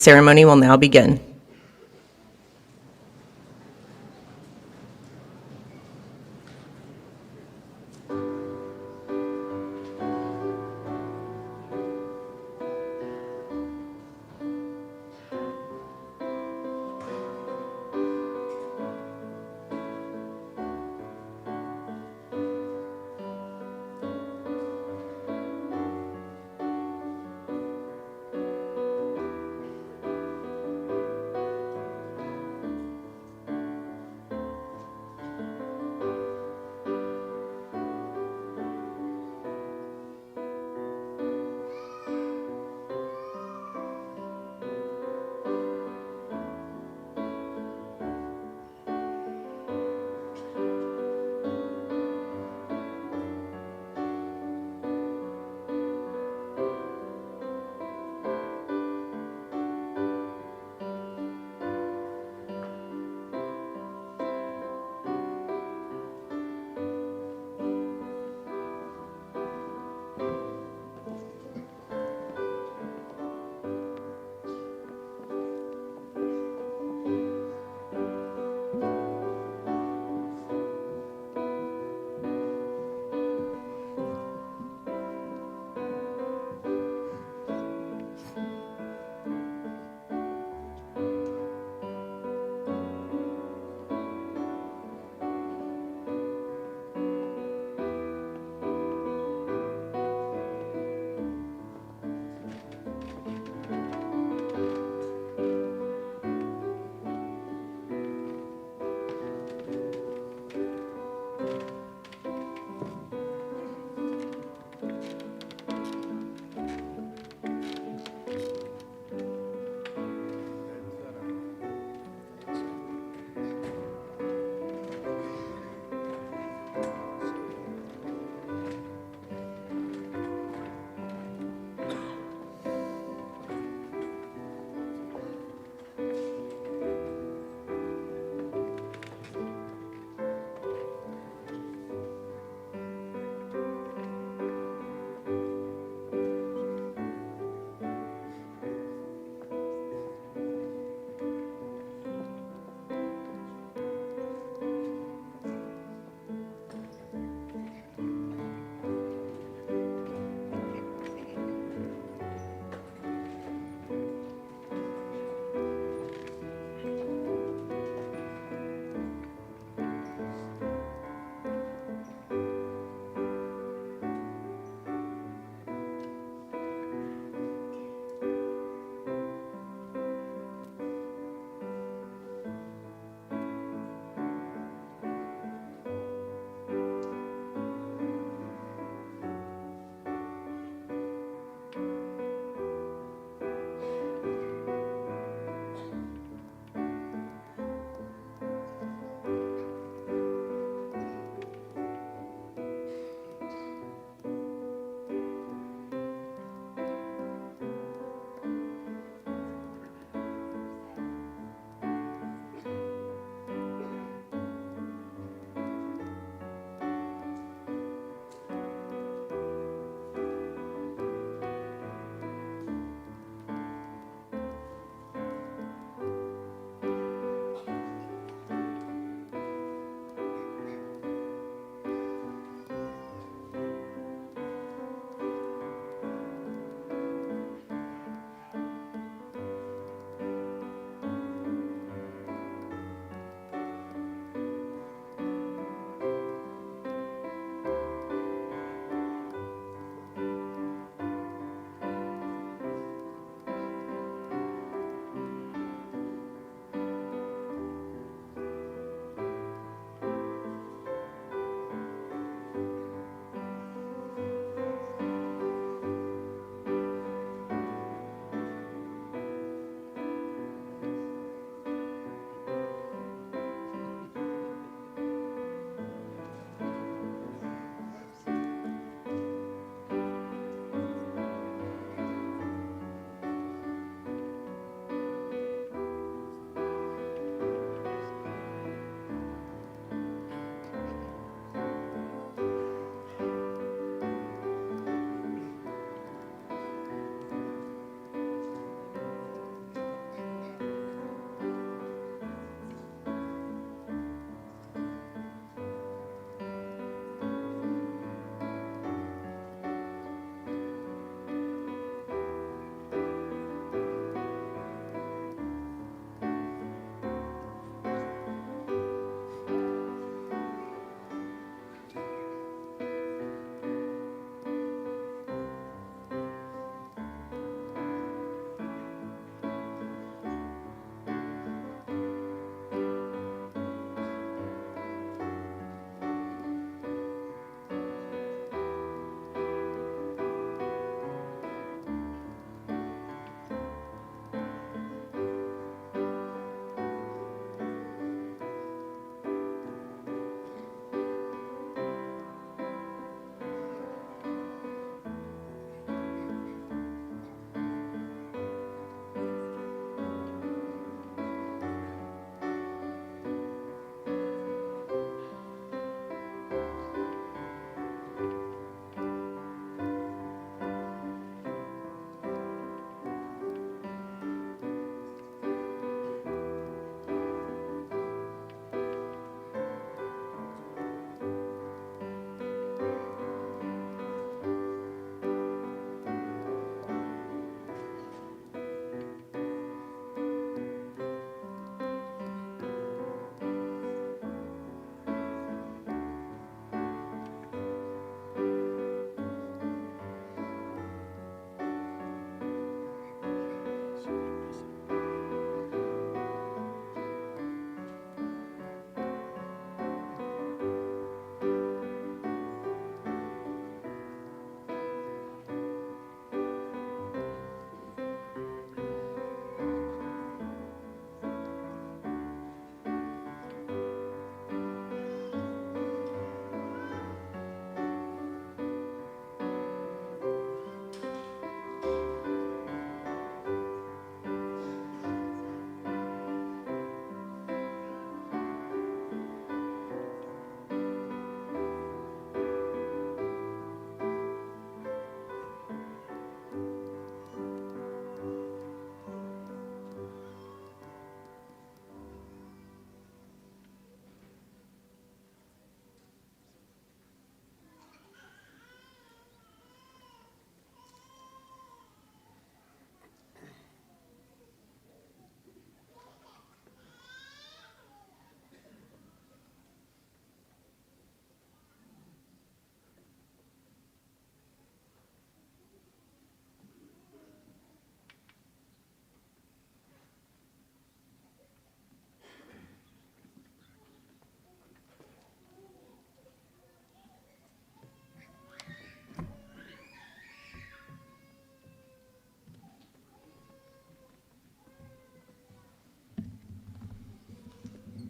Ceremony will now begin.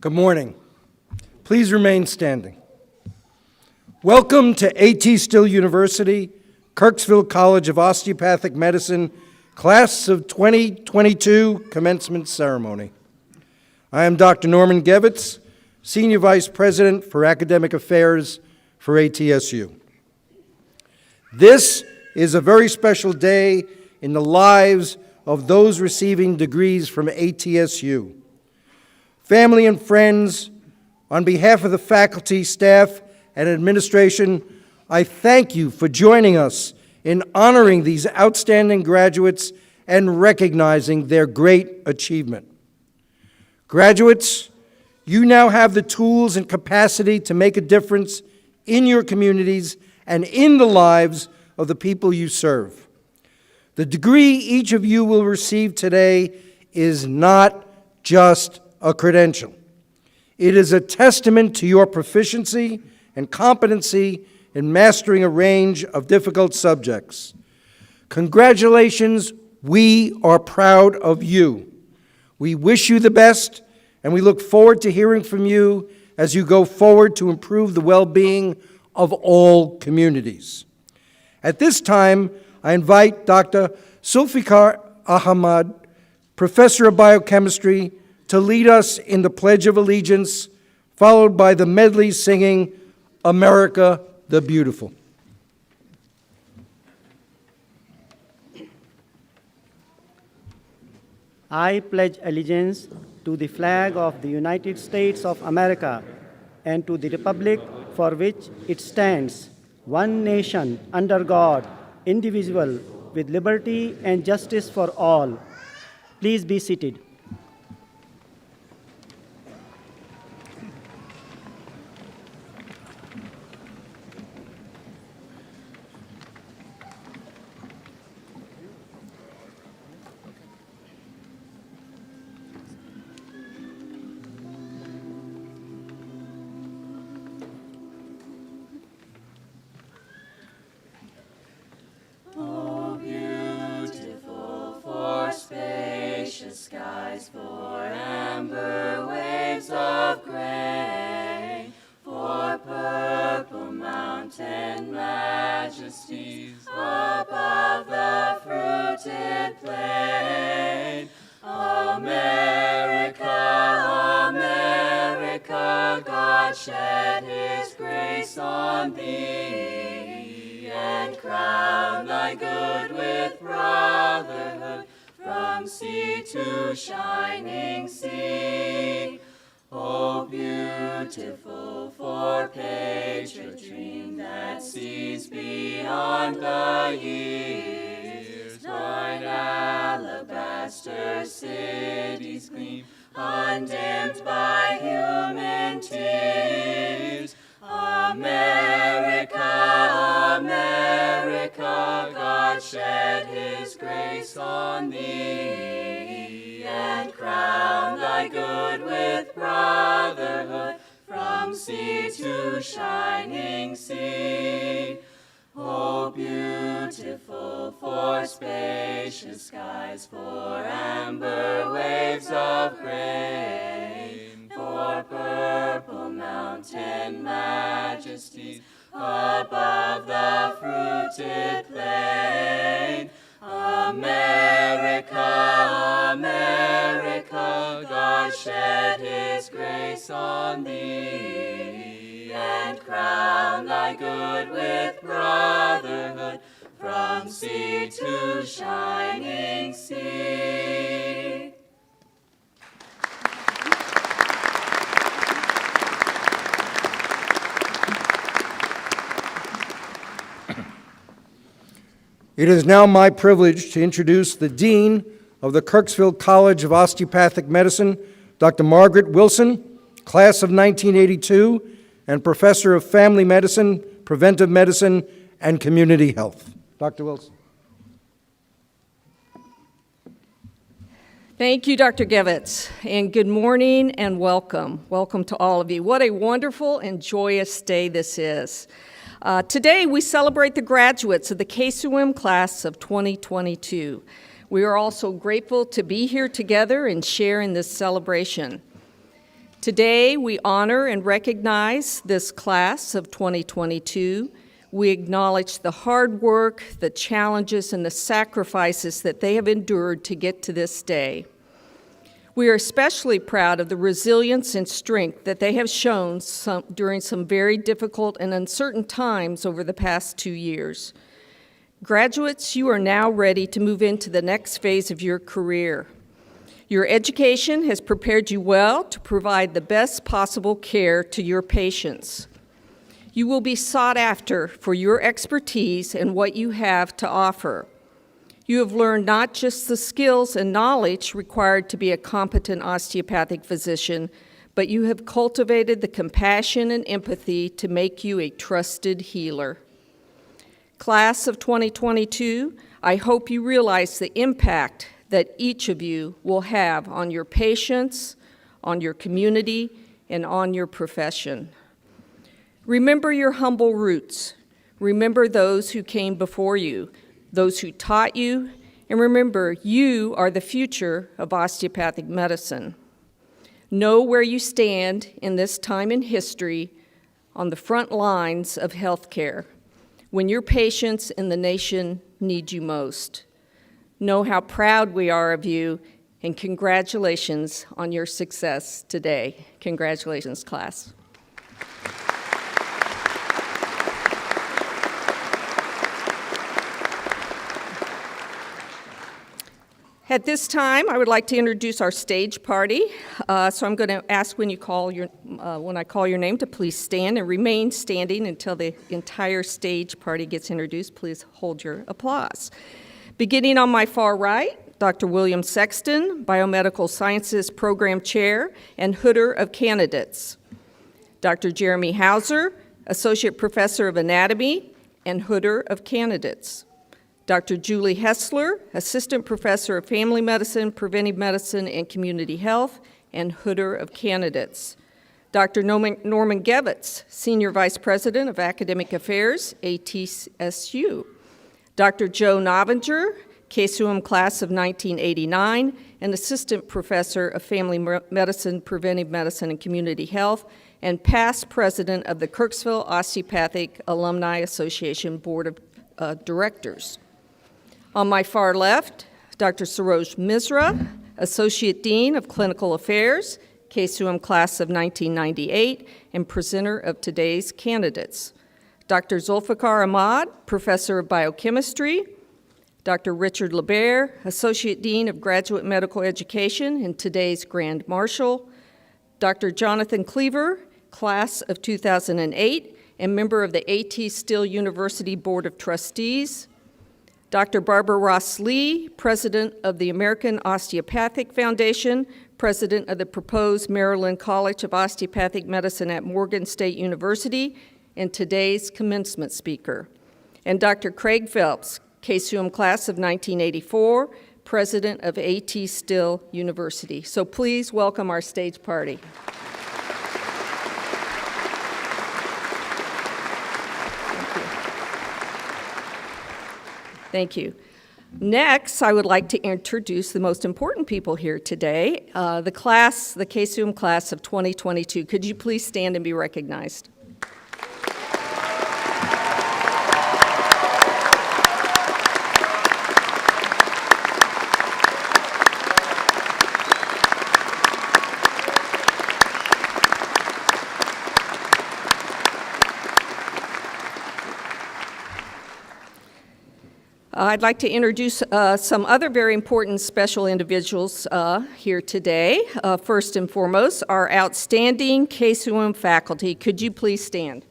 Good morning. Please remain standing. Welcome to ATSU University, Kirksville College of Osteopathic Medicine, Class of 2022 Commencement Ceremony. I am Dr. Norman Gevitz, Senior Vice President for Academic Affairs for ATSU. This is a very special day in the lives of those receiving degrees from ATSU. Family and friends, on behalf of the faculty, staff, and administration, I thank you for joining us in honoring these outstanding graduates and recognizing their great achievement. Graduates, you now have the tools and capacity to make a difference in your communities and in the lives of the people you serve. The degree each of you will receive today is not just a credential. It is a testament to your proficiency and competency in mastering a range of difficult subjects. Congratulations, we are proud of you. We wish you the best, and we look forward to hearing from you as you go forward to improve the well-being of all communities. At this time, I invite Dr. Zulfikar Ahmad, Professor of Biochemistry, to lead us in the Pledge of Allegiance, followed by the medley singing America the Beautiful. I pledge allegiance to the flag of the United States of America and to the republic for which it stands, one nation under God, indivisible, with liberty and justice for all. Please be seated. Skies for amber waves of gray, for purple mountain majesties above the fruited plain. America, America, God shed his grace on thee, and crown thy good with brotherhood, from sea to shining sea. Oh, beautiful for patriot dream that sees beyond the years. Thine alabaster cities gleam, undimmed by human tears. America, America, God shed his grace on thee, and crown thy good with brotherhood, from sea to shining sea. Oh, beautiful for spacious skies, for amber waves of grain, for purple mountain majesties above the fruited plain. America, America, God shed his grace on thee, and crown thy good with brotherhood, from sea to shining sea. It is now my privilege to introduce the Dean of the Kirksville College of Osteopathic Medicine, Dr. Margaret Wilson, Class of 1982, and Professor of Family Medicine, Preventive Medicine, and Community Health. Dr. Wilson. Thank you, Dr. Gevitz, and good morning and welcome. Welcome to all of you. What a wonderful and joyous day this is. Today, we celebrate the graduates of the ATSU-KCOM class of 2022. We are also grateful to be here together and share in this celebration. Today, we honor and recognize this class of 2022. We acknowledge the hard work, the challenges, and the sacrifices that they have endured to get to this day. We are especially proud of the resilience and strength that they have shown during some very difficult and uncertain times over the past 2 years. Graduates, you are now ready to move into the next phase of your career. Your education has prepared you well to provide the best possible care to your patients. You will be sought after for your expertise and what you have to offer. You have learned not just the skills and knowledge required to be a competent osteopathic physician, but you have cultivated the compassion and empathy to make you a trusted healer. Class of 2022, I hope you realize the impact that each of you will have on your patients, on your community, and on your profession. Remember your humble roots. Remember those who came before you, those who taught you, and remember you are the future of osteopathic medicine. Know where you stand in this time in history on the front lines of healthcare, when your patients and the nation need you most. Know how proud we are of you, and congratulations on your success today. Congratulations, class. At this time, I would like to introduce our stage party. So I'm going to ask when I call your name to please stand and remain standing until the entire stage party gets introduced. Please hold your applause. Beginning on my far right, Dr. William Sexton, Biomedical Sciences Program Chair and Hooder of Candidates. Dr. Jeremy Hauser, Associate Professor of Anatomy and Hooder of Candidates. Dr. Julie Hessler, Assistant Professor of Family Medicine, Preventive Medicine, and Community Health, and Hooder of Candidates. Dr. Norman Gevitz, Senior Vice President of Academic Affairs, ATSU. Dr. Joe Novinger, KCOM Class of 1989, and Assistant Professor of Family Medicine, Preventive Medicine, and Community Health, and past President of the Kirksville Osteopathic Alumni Association Board of Directors. On my far left, Dr. Saroj Misra, Associate Dean of Clinical Affairs, KCOM Class of 1998, and presenter of today's candidates. Dr. Zulfikar Ahmad, Professor of Biochemistry. Dr. Richard LeBaire, Associate Dean of Graduate Medical Education and today's Grand Marshal. Dr. Jonathan Cleaver, Class of 2008, and member of the A.T. Still University Board of Trustees. Dr. Barbara Ross Lee, President of the American Osteopathic Foundation, President of the proposed Maryland College of Osteopathic Medicine at Morgan State University, and today's commencement speaker. And Dr. Craig Phelps, KCOM Class of 1984, President of A.T. Still University. So please welcome our stage party. Thank you. Next, I would like to introduce the most important people here today, the KCOM class of 2022. Could you please stand and be recognized? I'd like to introduce some other very important special individuals here today. First and foremost, our outstanding KCOM faculty. Could you please stand?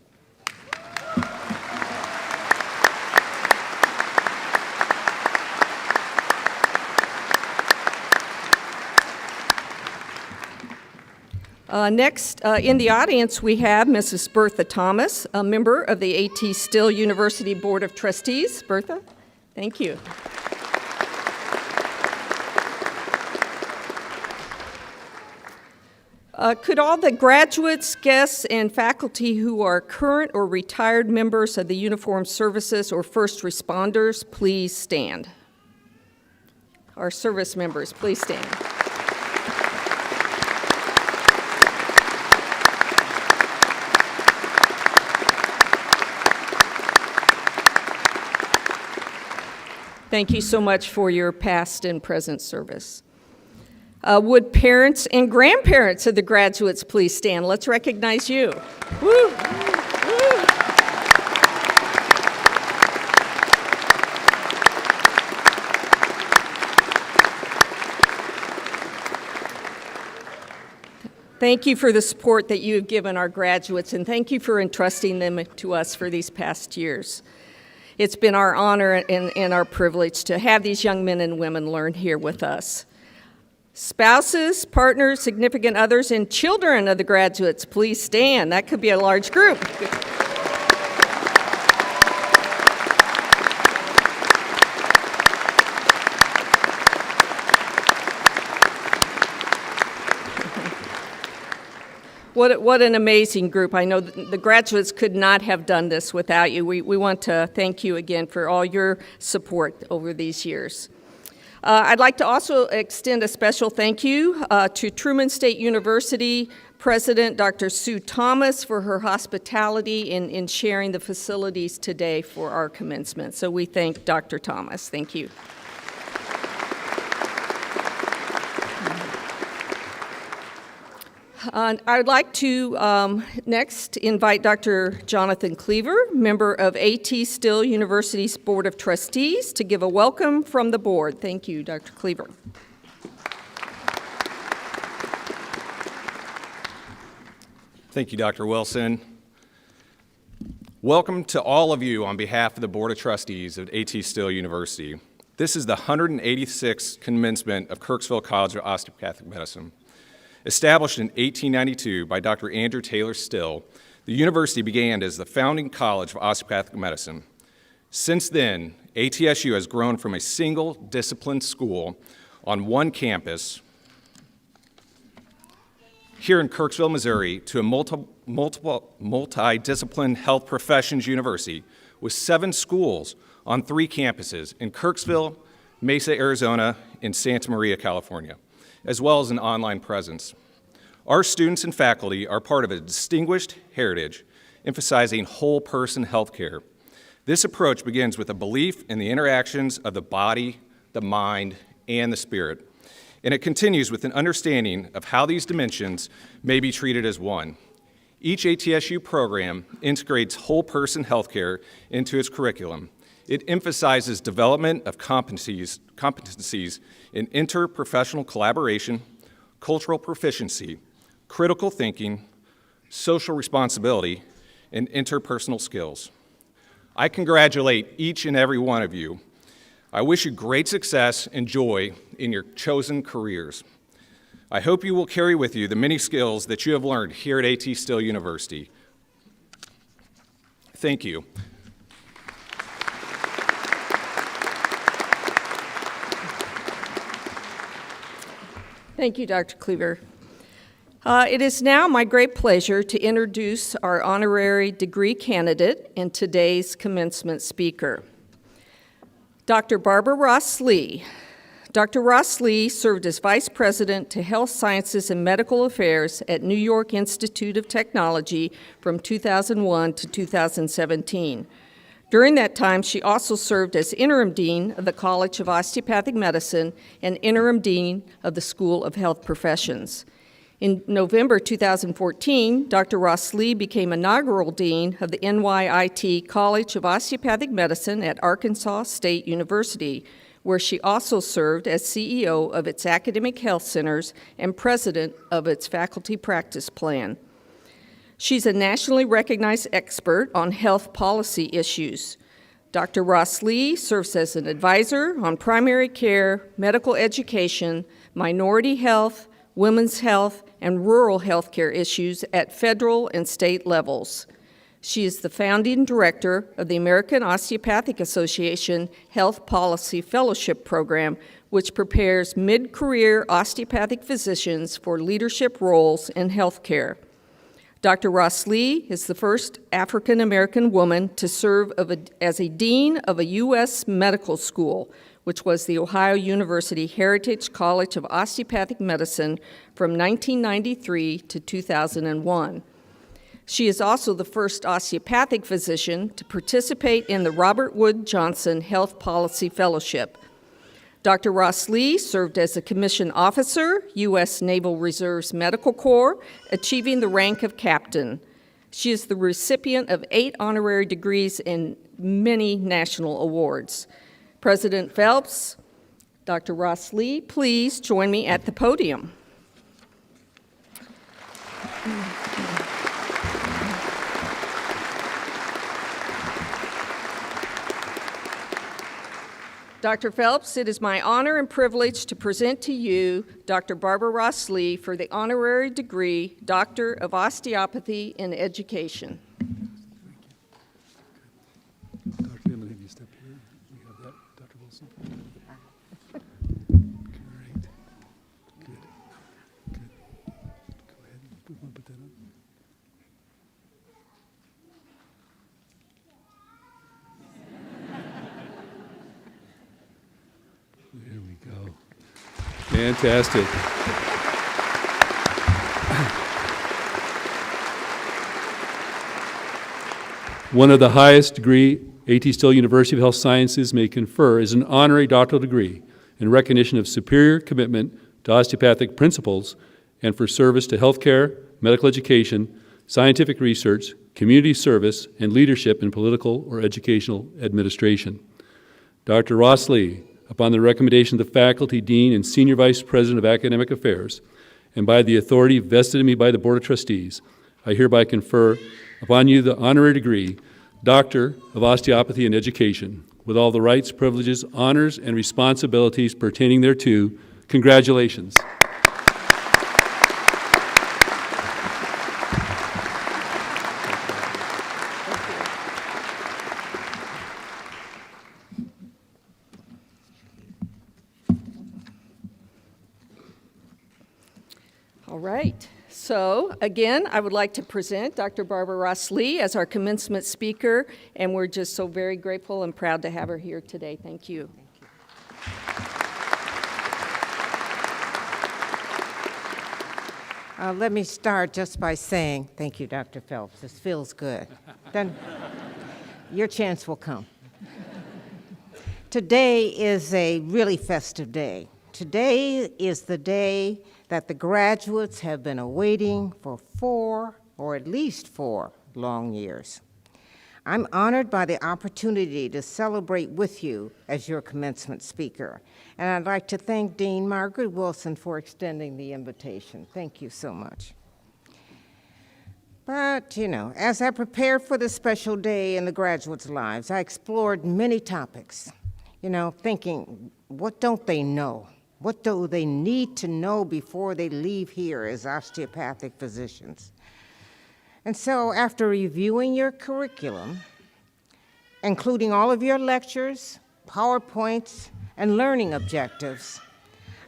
Next, in the audience, we have Mrs. Bertha Thomas, a member of the A.T. Still University Board of Trustees. Bertha? Thank you. Could all the graduates, guests, and faculty who are current or retired members of the Uniformed Services or first responders please stand? Our service members, please stand. Thank you so much for your past and present service. Would parents and grandparents of the graduates please stand? Let's recognize you. Woo. Thank you for the support that you have given our graduates, and thank you for entrusting them to us for these past years. It's been our honor and our privilege to have these young men and women learn here with us. Spouses, partners, significant others, and children of the graduates, please stand. That could be a large group. What an amazing group. I know the graduates could not have done this without you. We want to thank you again for all your support over these years. I'd like to also extend a special thank you to Truman State University President Dr. Sue Thomas for her hospitality in sharing the facilities today for our commencement. So we thank Dr. Thomas. Thank you. I would like to next invite Dr. Jonathan Cleaver, member of A.T. Still University's Board of Trustees, to give a welcome from the board. Thank you, Dr. Cleaver. Thank you, Dr. Wilson. Welcome to all of you on behalf of the Board of Trustees of A.T. Still University. This is the 186th commencement of Kirksville College of Osteopathic Medicine. Established in 1892 by Dr. Andrew Taylor Still, the university began as the founding college of osteopathic medicine. Since then, ATSU has grown from a single discipline school on one campus here in Kirksville, Missouri, to a multidiscipline health professions university with 7 schools on 3 campuses in Kirksville, Mesa, Arizona, and Santa Maria, California, as well as an online presence. Our students and faculty are part of a distinguished heritage emphasizing whole person healthcare. This approach begins with a belief in the interactions of the body, the mind, and the spirit, and it continues with an understanding of how these dimensions may be treated as one. Each ATSU program integrates whole person healthcare into its curriculum. It emphasizes development of competencies in interprofessional collaboration, cultural proficiency, critical thinking, social responsibility, and interpersonal skills. I congratulate each and every one of you. I wish you great success and joy in your chosen careers. I hope you will carry with you the many skills that you have learned here at A.T. Still University. Thank you. Thank you, Dr. Cleaver. It is now my great pleasure to introduce our honorary degree candidate and today's commencement speaker, Dr. Barbara Ross Lee. Dr. Ross Lee served as Vice President to Health Sciences and Medical Affairs at New York Institute of Technology from 2001 to 2017. During that time, she also served as Interim Dean of the College of Osteopathic Medicine and Interim Dean of the School of Health Professions. In November 2014, Dr. Ross Lee became inaugural dean of the NYIT College of Osteopathic Medicine at Arkansas State University, where she also served as CEO of its academic health centers and president of its faculty practice plan. She's a nationally recognized expert on health policy issues. Dr. Ross Lee serves as an advisor on primary care, medical education, minority health, women's health, and rural health care issues at federal and state levels. She is the founding director of the American Osteopathic Association Health Policy Fellowship Program, which prepares mid-career osteopathic physicians for leadership roles in healthcare. Dr. Ross Lee is the first African-American woman to serve as a dean of a U.S. medical school, which was the Ohio University Heritage College of Osteopathic Medicine from 1993 to 2001. She is also the first osteopathic physician to participate in the Robert Wood Johnson Health Policy Fellowship. Dr. Ross Lee served as a commissioned officer, U.S. Naval Reserve's Medical Corps, achieving the rank of captain. She is the recipient of 8 honorary degrees and many national awards. President Phelps, Dr. Ross Lee, please join me at the podium. Dr. Phelps, it is my honor and privilege to present to you Dr. Barbara Ross Lee for the honorary degree, Doctor of Osteopathy in Education. Dr. I'm going to have you step here. We have that, Dr. Wilson. Great. Good. Good. Go ahead. We want to put that on. There we go. Fantastic. One of the highest degree AT University of Health Sciences may confer is an honorary doctoral degree in recognition of superior commitment to osteopathic principles and for service to healthcare, medical education, scientific research, community service, and leadership in political or educational administration. Dr. Ross Lee, upon the recommendation of the faculty, dean, and senior vice president of academic affairs, and by the authority vested in me by the Board of Trustees, I hereby confer upon you the honorary degree, Doctor of Osteopathy in Education, with all the rights, privileges, honors, and responsibilities pertaining thereto. Congratulations. All right. So, again, I would like to present Dr. Barbara Ross Lee as our commencement speaker, and we're just so very grateful and proud to have her here today. Thank you. Let me start just by saying thank you, Dr. Phelps. This feels good. Then your chance will come. Today is a really festive day. Today is the day that the graduates have been awaiting for 4, or at least 4, long years. I'm honored by the opportunity to celebrate with you as your commencement speaker, and I'd like to thank Dean Margaret Wilson for extending the invitation. Thank you so much. But, as I prepared for this special day in the graduates' lives, I explored many topics, thinking, what don't they know? What do they need to know before they leave here as osteopathic physicians? And so after reviewing your curriculum, including all of your lectures, PowerPoints, and learning objectives,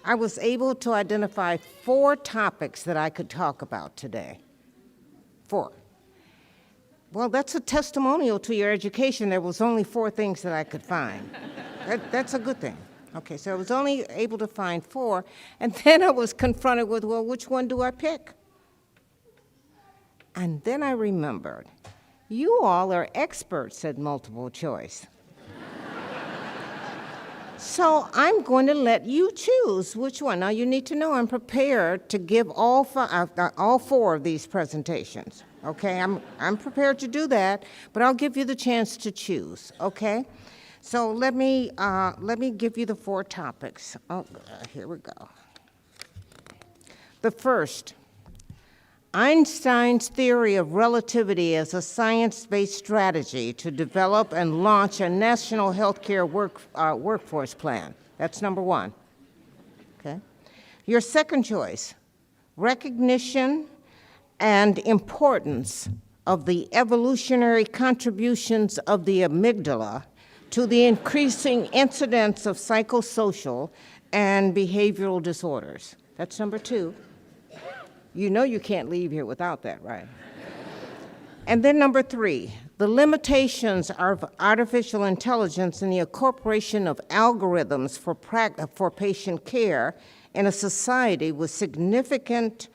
I was able to identify 4 topics that I could talk about today. 4. Well, that's a testimonial to your education. There was only 4 things that I could find. That's a good thing. Okay, so I was only able to find 4, and then I was confronted with, well, which one do I pick? And then I remembered, you all are experts at multiple choice. So I'm going to let you choose which one. Now you need to know I'm prepared to give all 4 of these presentations. Okay, I'm prepared to do that, but I'll give you the chance to choose. Okay. So let me give you the 4 topics. Oh, here we go. The first, Einstein's theory of relativity as a science-based strategy to develop and launch a national healthcare workforce plan. That's number 1. Okay. Your second choice, recognition and importance of the evolutionary contributions of the amygdala to the increasing incidence of psychosocial and behavioral disorders. That's number 2. You know you can't leave here without that, right? And then number 3, the limitations of artificial intelligence and the incorporation of algorithms for patient care in a society with significant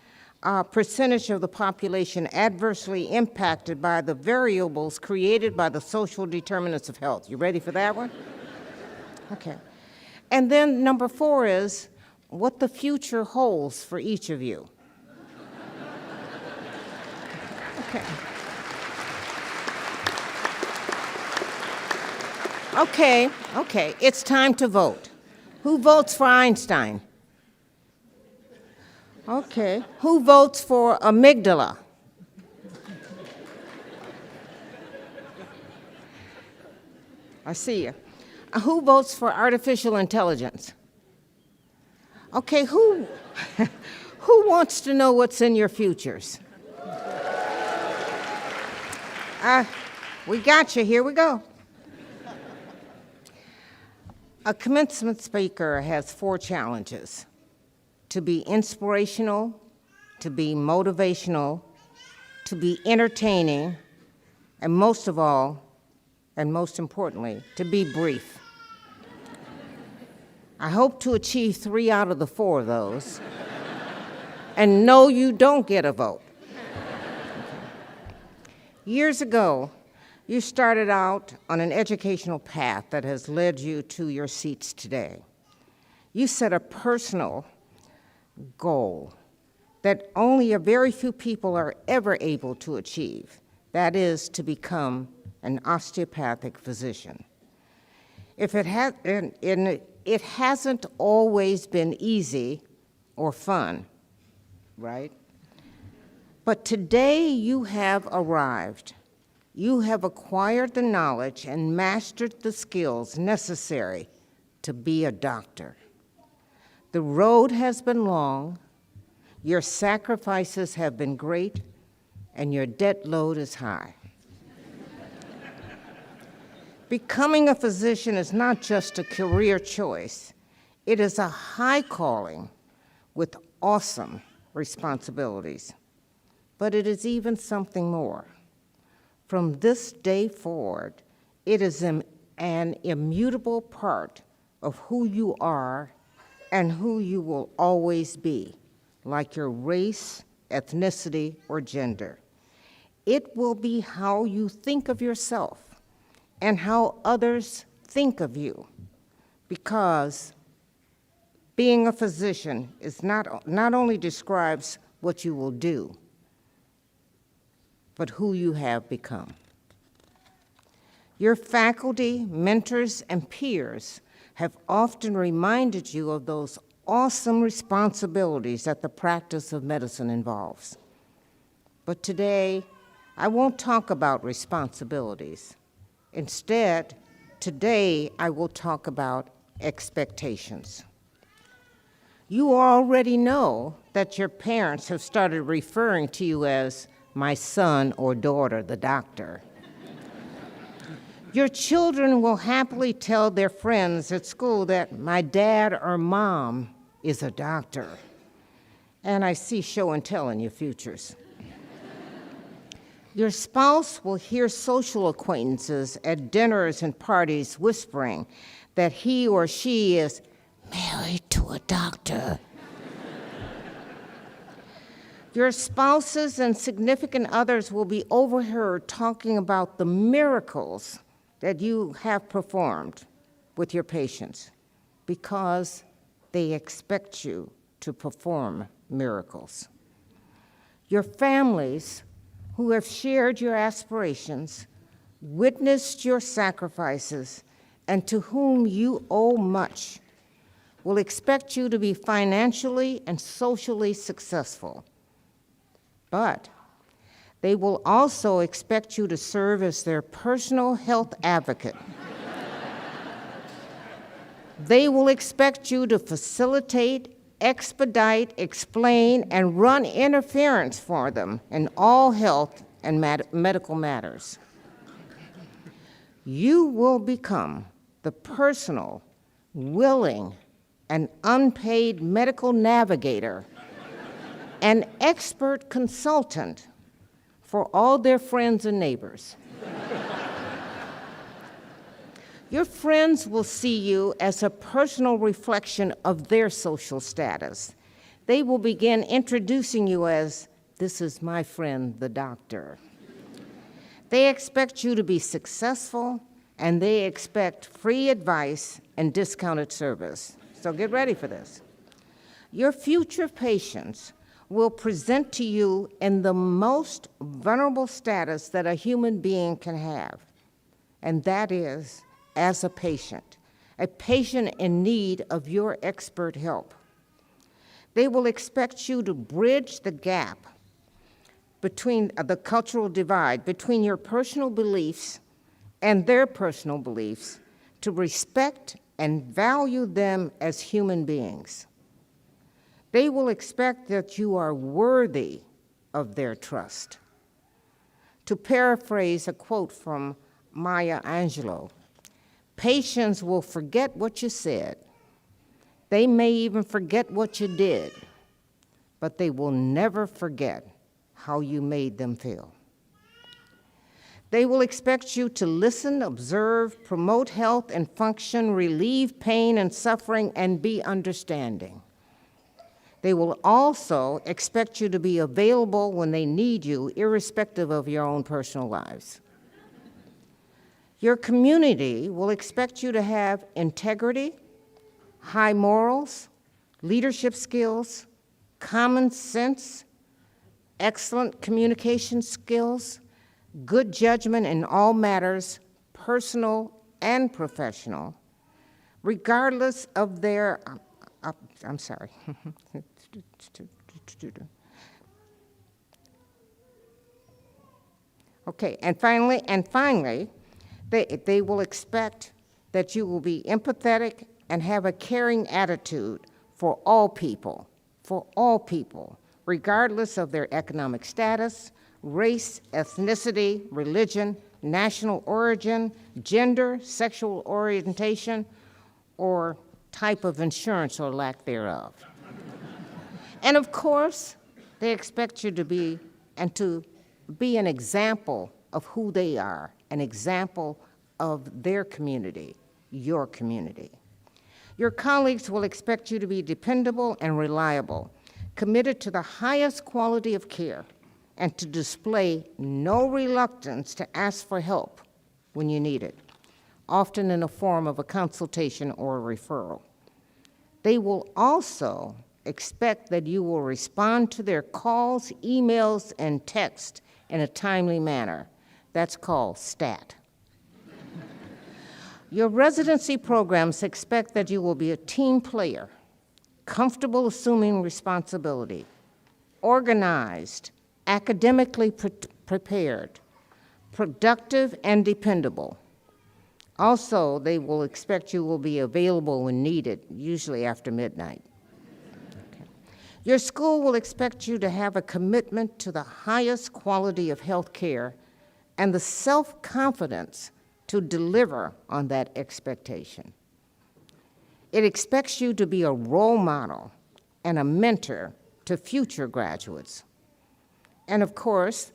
percentage of the population adversely impacted by the variables created by the social determinants of health. You ready for that one? Okay. And then number 4 is what the future holds for each of you. Okay. Okay, it's time to vote. Who votes for Einstein? Okay, who votes for amygdala? I see you. Who votes for artificial intelligence? Okay, who wants to know what's in your futures? We got you, here we go. A commencement speaker has 4 challenges: to be inspirational, to be motivational, to be entertaining, and most of all, and most importantly, to be brief. I hope to achieve 3 out of the 4 of those. And no, you don't get a vote. Years ago, you started out on an educational path that has led you to your seats today. You set a personal goal that only a very few people are ever able to achieve. That is to become an osteopathic physician. It hasn't always been easy or fun, right? But today you have arrived. You have acquired the knowledge and mastered the skills necessary to be a doctor. The road has been long, your sacrifices have been great, and your debt load is high. Becoming a physician is not just a career choice, it is a high calling with awesome responsibilities. But it is even something more. From this day forward, it is an immutable part of who you are and who you will always be, like your race, ethnicity, or gender. It will be how you think of yourself and how others think of you, because being a physician is not only describes what you will do, but who you have become. Your faculty, mentors, and peers have often reminded you of those awesome responsibilities that the practice of medicine involves. But today, I won't talk about responsibilities. Instead, today I will talk about expectations. You already know that your parents have started referring to you as my son or daughter, the doctor. Your children will happily tell their friends at school that my dad or mom is a doctor. And I see show and tell in your futures. Your spouse will hear social acquaintances at dinners and parties whispering that he or she is married to a doctor. Your spouses and significant others will be overheard talking about the miracles that you have performed with your patients because they expect you to perform miracles. Your families who have shared your aspirations, witnessed your sacrifices, and to whom you owe much, will expect you to be financially and socially successful. But they will also expect you to serve as their personal health advocate. They will expect you to facilitate, expedite, explain, and run interference for them in all health and medical matters. You will become the personal, willing, and unpaid medical navigator, an expert consultant for all their friends and neighbors. Your friends will see you as a personal reflection of their social status. They will begin introducing you as, "This is my friend, the doctor." They expect you to be successful, and they expect free advice and discounted service. So get ready for this. Your future patients will present to you in the most vulnerable status that a human being can have, and that is as a patient in need of your expert help. They will expect you to bridge the gap between the cultural divide between your personal beliefs and their personal beliefs, to respect and value them as human beings. They will expect that you are worthy of their trust. To paraphrase a quote from Maya Angelou, patients will forget what you said. They may even forget what you did, but they will never forget how you made them feel. They will expect you to listen, observe, promote health and function, relieve pain and suffering, and be understanding. They will also expect you to be available when they need you, irrespective of your own personal lives. Your community will expect you to have integrity, high morals, leadership skills, common sense, excellent communication skills, good judgment in all matters, personal and professional, regardless of their, I'm sorry. Okay, and finally, they will expect that you will be empathetic and have a caring attitude for all people, regardless of their economic status, race, ethnicity, religion, national origin, gender, sexual orientation, or type of insurance or lack thereof. And of course, they expect you to be an example of who they are, an example of their community, your community. Your colleagues will expect you to be dependable and reliable, committed to the highest quality of care, and to display no reluctance to ask for help when you need it, often in the form of a consultation or a referral. They will also expect that you will respond to their calls, emails, and texts in a timely manner. That's called STAT. Your residency programs expect that you will be a team player, comfortable assuming responsibility, organized, academically prepared, productive, and dependable. Also, they will expect you will be available when needed, usually after midnight. Okay. Your school will expect you to have a commitment to the highest quality of health care and the self-confidence to deliver on that expectation. It expects you to be a role model and a mentor to future graduates. And of course,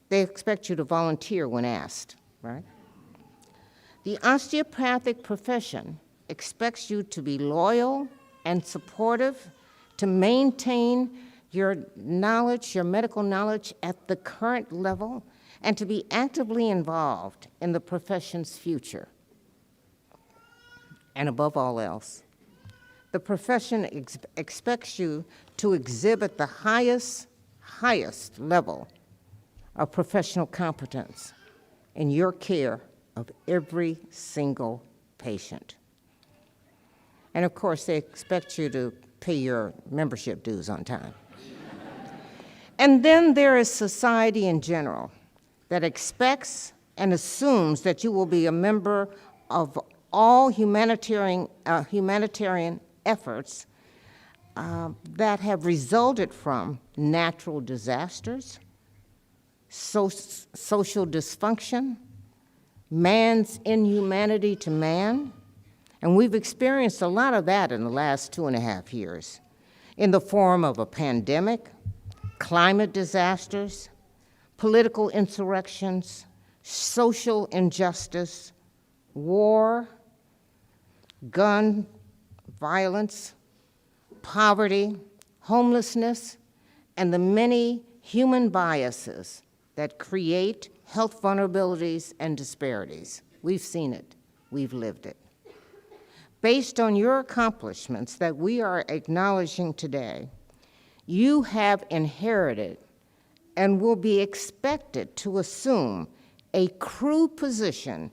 they expect you to volunteer when asked, right? The osteopathic profession expects you to be loyal and supportive, to maintain your knowledge, your medical knowledge at the current level, and to be actively involved in the profession's future. And above all else, the profession expects you to exhibit the highest level of professional competence in your care of every single patient. And of course, they expect you to pay your membership dues on time. And then there is society in general that expects and assumes that you will be a member of all humanitarian efforts that have resulted from natural disasters, social dysfunction, man's inhumanity to man, and we've experienced a lot of that in the last 2.5 years in the form of a pandemic, climate disasters, political insurrections, social injustice, war, gun violence, poverty, homelessness, and the many human biases that create health vulnerabilities and disparities. We've seen it. We've lived it. Based on your accomplishments that we are acknowledging today, you have inherited and will be expected to assume a crew position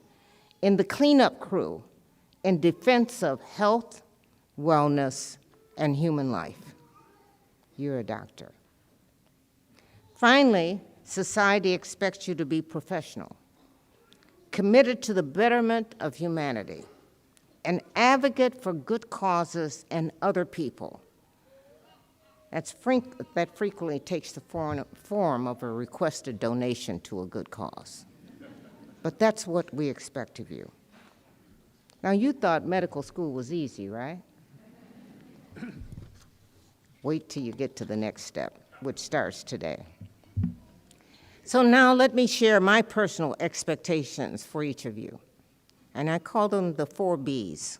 in the cleanup crew in defense of health, wellness, and human life. You're a doctor. Finally, society expects you to be professional, committed to the betterment of humanity, an advocate for good causes and other people. That frequently takes the form of a requested donation to a good cause. But that's what we expect of you. Now, you thought medical school was easy, right? Wait till you get to the next step, which starts today. So now let me share my personal expectations for each of you. And I call them the 4 B's.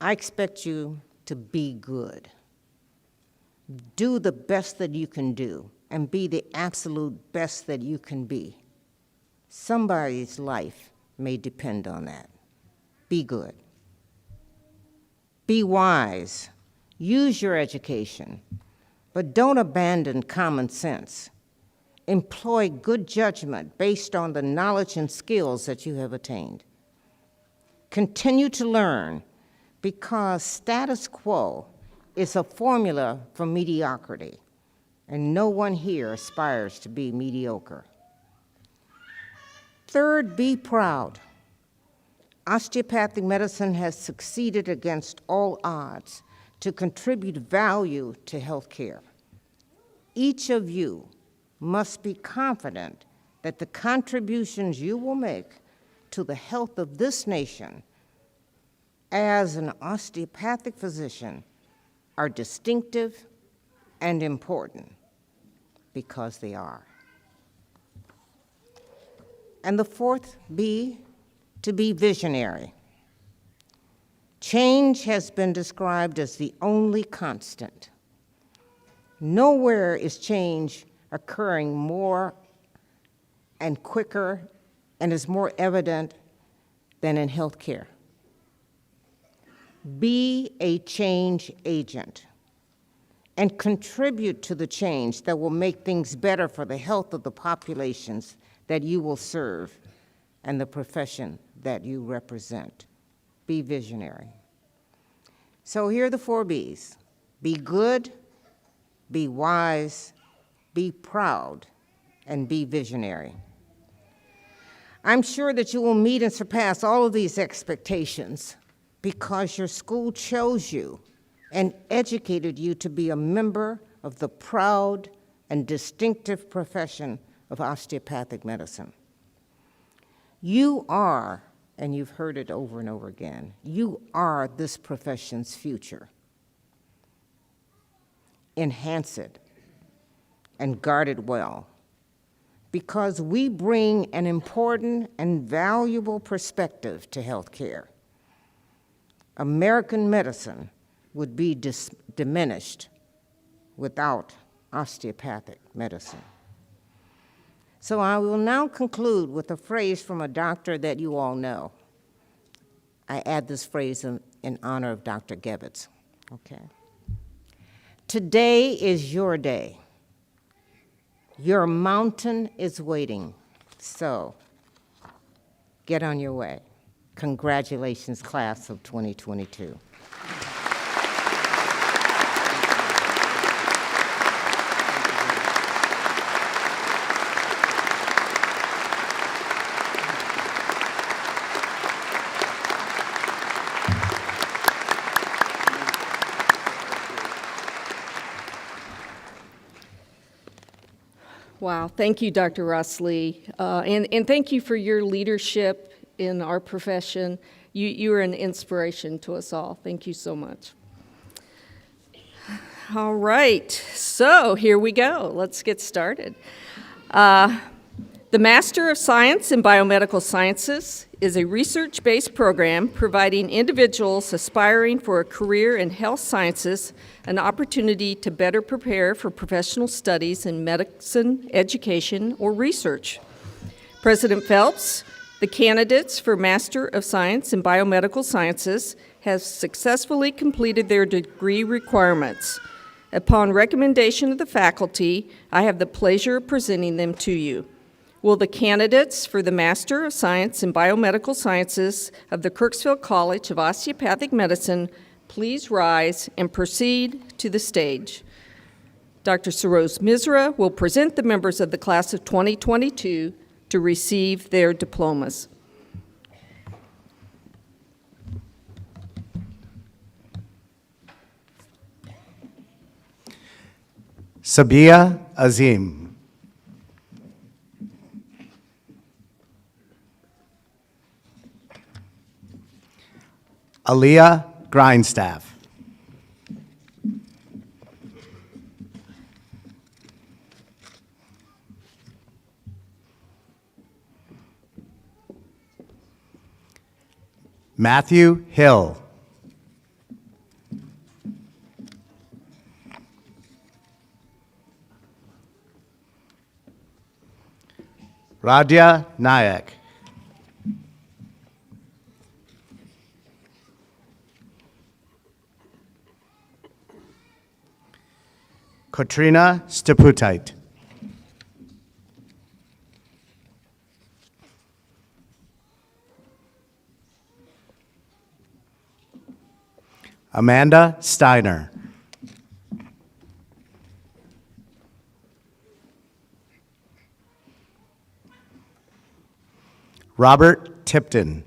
I expect you to be good. Do the best that you can do and be the absolute best that you can be. Somebody's life may depend on that. Be good. Be wise. Use your education, but don't abandon common sense. Employ good judgment based on the knowledge and skills that you have attained. Continue to learn, because status quo is a formula for mediocrity, and no one here aspires to be mediocre. Third, be proud. Osteopathic medicine has succeeded against all odds to contribute value to healthcare. Each of you must be confident that the contributions you will make to the health of this nation as an osteopathic physician are distinctive and important, because they are. And the fourth B, to be visionary. Change has been described as the only constant. Nowhere is change occurring more and quicker and is more evident than in healthcare. Be a change agent and contribute to the change that will make things better for the health of the populations that you will serve and the profession that you represent. Be visionary. So here are the 4 B's. Be good, be wise, be proud, and be visionary. I'm sure that you will meet and surpass all of these expectations because your school chose you and educated you to be a member of the proud and distinctive profession of osteopathic medicine. You are, and you've heard it over and over again, you are this profession's future. Enhance it and guard it well, because we bring an important and valuable perspective to healthcare. American medicine would be diminished without osteopathic medicine. So I will now conclude with a phrase from a doctor that you all know. I add this phrase in honor of Dr. Gebbets, okay? Today is your day. Your mountain is waiting, so get on your way. Congratulations, class of 2022. Wow, thank you, Dr. Rossley, and thank you for your leadership in our profession. You are an inspiration to us all. Thank you so much. All right, so here we go. Let's get started. The Master of Science in Biomedical Sciences is a research-based program providing individuals aspiring for a career in health sciences an opportunity to better prepare for professional studies in medicine, education, or research. President Phelps, the candidates for Master of Science in Biomedical Sciences have successfully completed their degree requirements. Upon recommendation of the faculty, I have the pleasure of presenting them to you. Will the candidates for the Master of Science in Biomedical Sciences of the Kirksville College of Osteopathic Medicine please rise and proceed to the stage? Dr. Saroz Misra will present the members of the class of 2022 to receive their diplomas. Sabia Azim. Aliyah Grindstaff. Matthew Hill. Radya Nayak. Katrina Steputite. Amanda Steiner. Robert Tipton.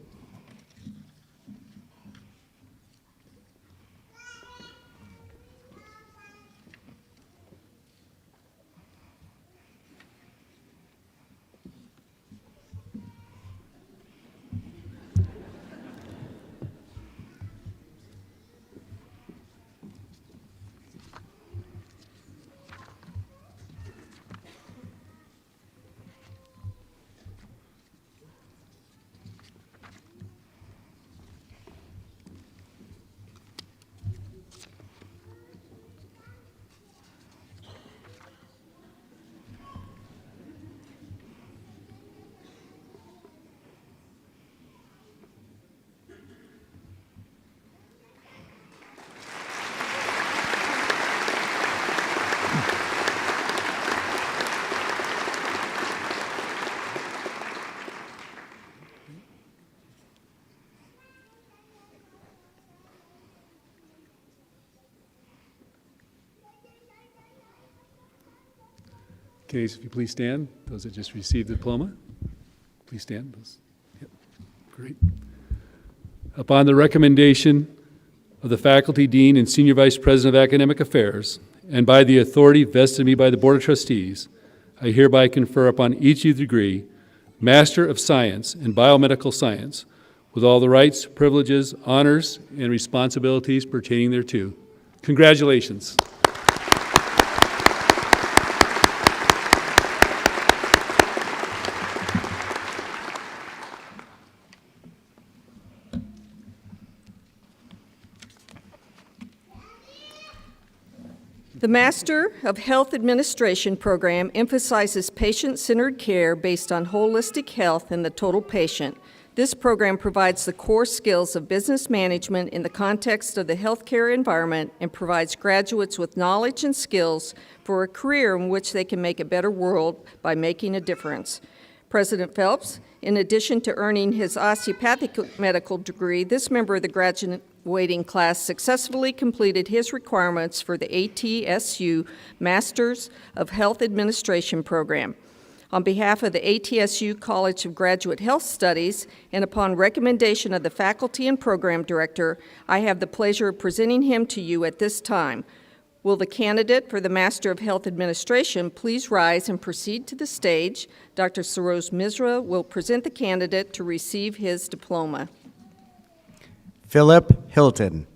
Okay, so if you please stand, those that just received the diploma, please stand. Yep. Great. Upon the recommendation of the faculty, dean, and senior vice president of academic affairs, and by the authority vested in me by the Board of Trustees, I hereby confer upon each of you the degree Master of Science in Biomedical Science, with all the rights, privileges, honors, and responsibilities pertaining thereto. Congratulations. The Master of Health Administration program emphasizes patient-centered care based on holistic health and the total patient. This program provides the core skills of business management in the context of the healthcare environment and provides graduates with knowledge and skills for a career in which they can make a better world by making a difference. President Phelps, in addition to earning his osteopathic medical degree, this member of the graduating class successfully completed his requirements for the ATSU Masters of Health Administration program. On behalf of the ATSU College of Graduate Health Studies, and upon recommendation of the faculty and program director, I have the pleasure of presenting him to you at this time. Will the candidate for the Master of Health Administration please rise and proceed to the stage? Dr. Saroz Misra will present the candidate to receive his diploma. Philip Hilton.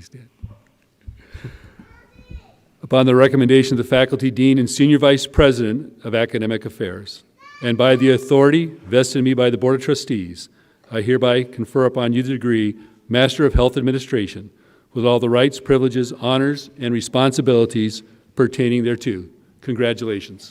Please stand. Upon the recommendation of the faculty dean and senior vice president of academic affairs, and by the authority vested in me by the Board of Trustees, I hereby confer upon you the degree Master of Health Administration with all the rights, privileges, honors, and responsibilities pertaining thereto. Congratulations.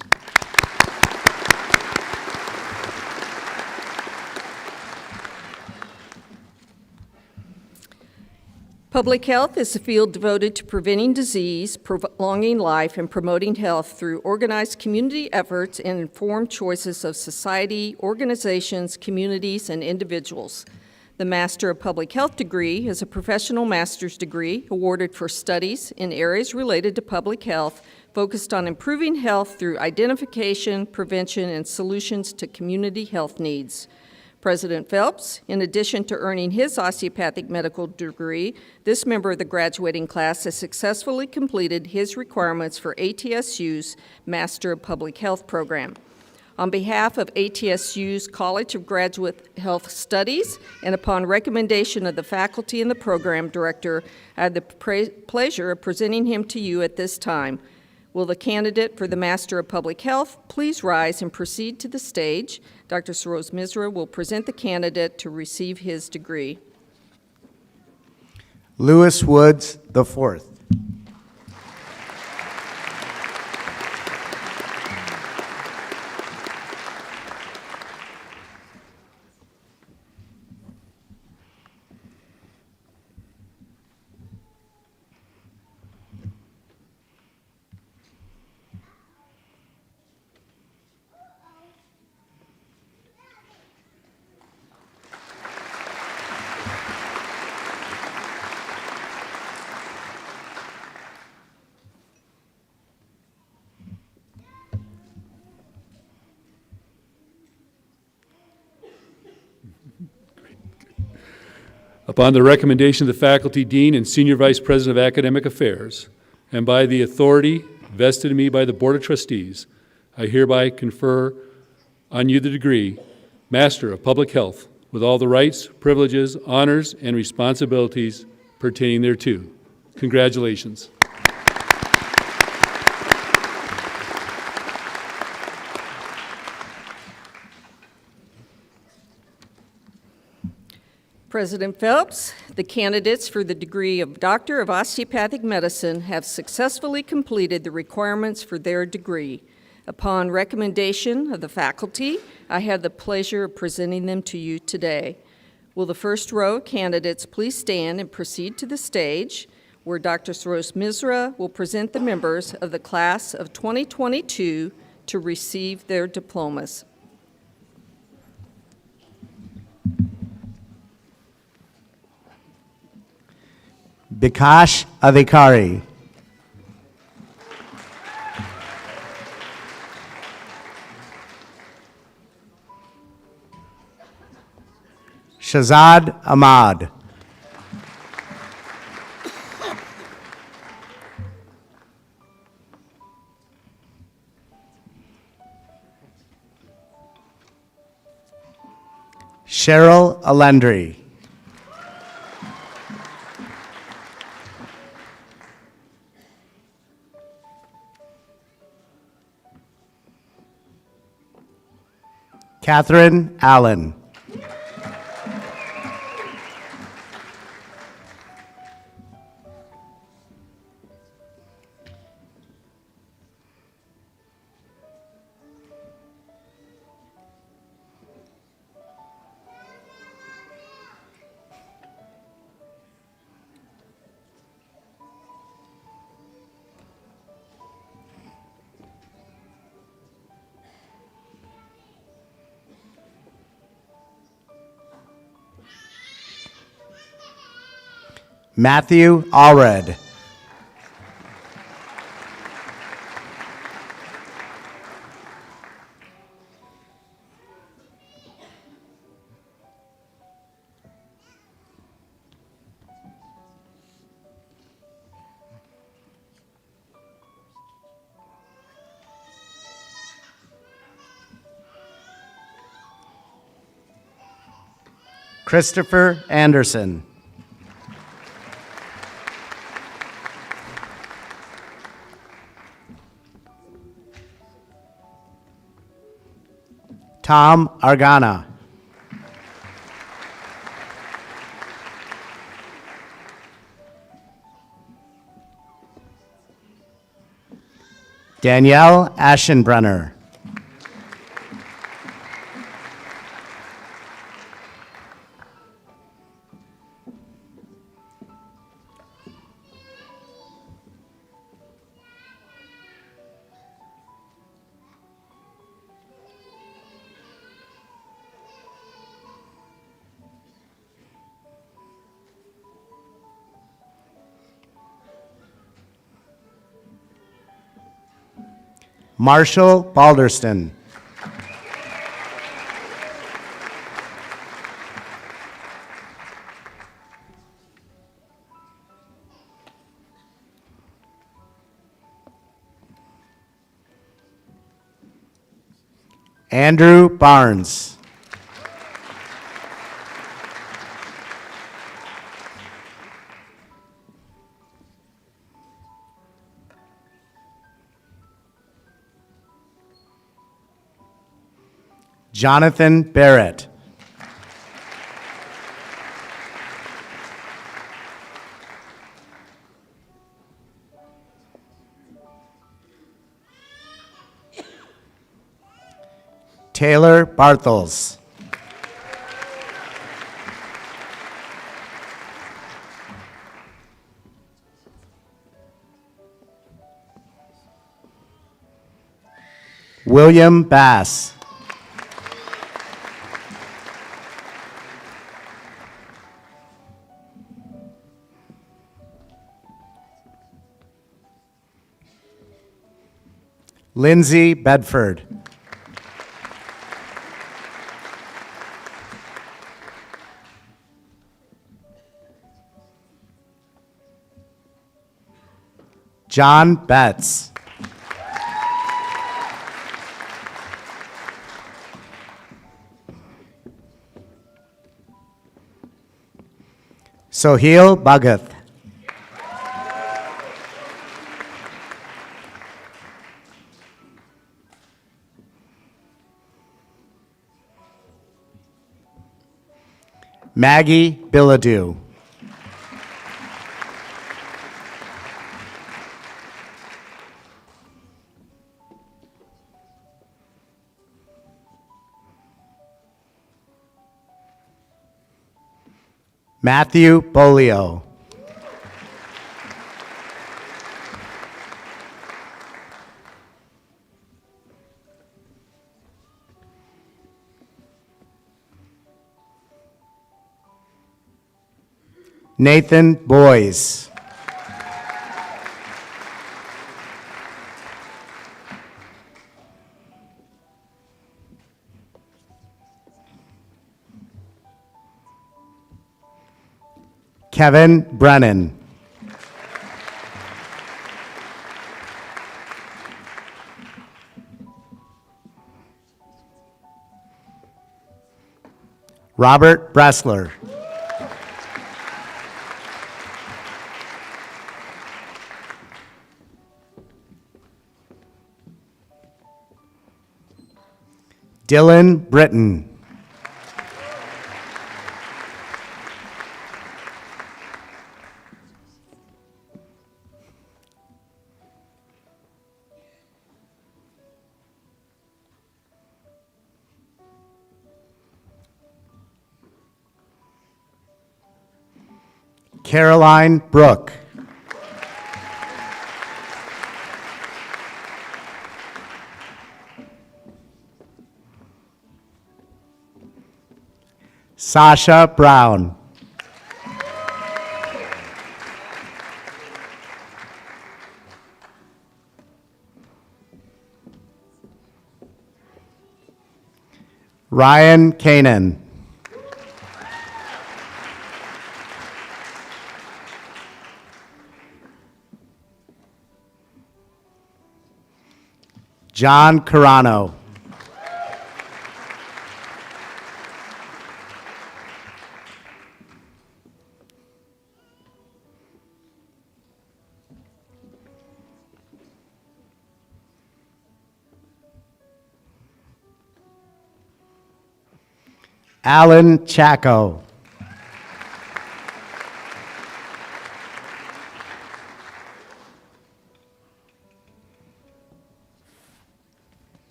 Public health is a field devoted to preventing disease, prolonging life, and promoting health through organized community efforts and informed choices of society, organizations, communities, and individuals. The Master of Public Health degree is a professional master's degree awarded for studies in areas related to public health, focused on improving health through identification, prevention, and solutions to community health needs. President Phelps, in addition to earning his osteopathic medical degree, this member of the graduating class has successfully completed his requirements for ATSU's Master of Public Health program. On behalf of ATSU's College of Graduate Health Studies, and upon recommendation of the faculty and the program director, I have the pleasure of presenting him to you at this time. Will the candidate for the Master of Public Health please rise and proceed to the stage? Dr. Saroz Misra will present the candidate to receive his degree. Lewis Woods IV. Upon the recommendation of the faculty dean and senior vice president of academic affairs, and by the authority vested in me by the Board of Trustees, I hereby confer on you the degree Master of Public Health with all the rights, privileges, honors, and responsibilities pertaining thereto. Congratulations. President Phelps, the candidates for the degree of Doctor of Osteopathic Medicine have successfully completed the requirements for their degree. Upon recommendation of the faculty, I have the pleasure of presenting them to you today. Will the first row of candidates please stand and proceed to the stage, where Dr. Saroz Misra will present the members of the class of 2022 to receive their diplomas. Bikash Adhikari. Shazad Ahmad. Cheryl Alendry. Catherine Allen. Matthew Allred. Christopher Anderson. Tom Argana. Danielle Aschenbrenner. Marshall Balderston. Andrew Barnes. Jonathan Barrett. Taylor Bartels. William Bass. Lindsay Bedford. John Betts. Sohail Bhagat. Maggie Bilodeau. Matthew Bolio. Nathan Boyes. Kevin Brennan. Robert Bressler. Dylan Britton. Caroline Brooke. Sasha Brown. Ryan Kanan. John Carano. Alan Chaco.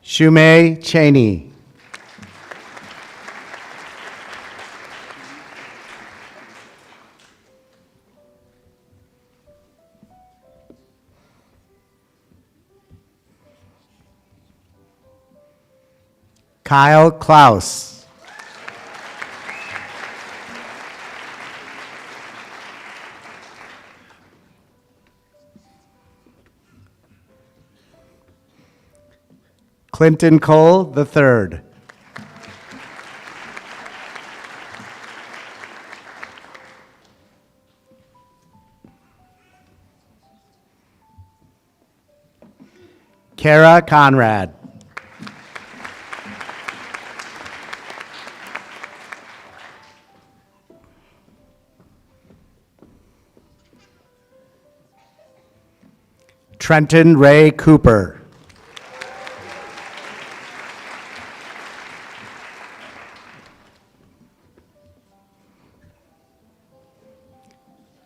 Shumei Cheney. Kyle Klaus. Clinton Cole III. Kara Conrad. Trenton Ray Cooper.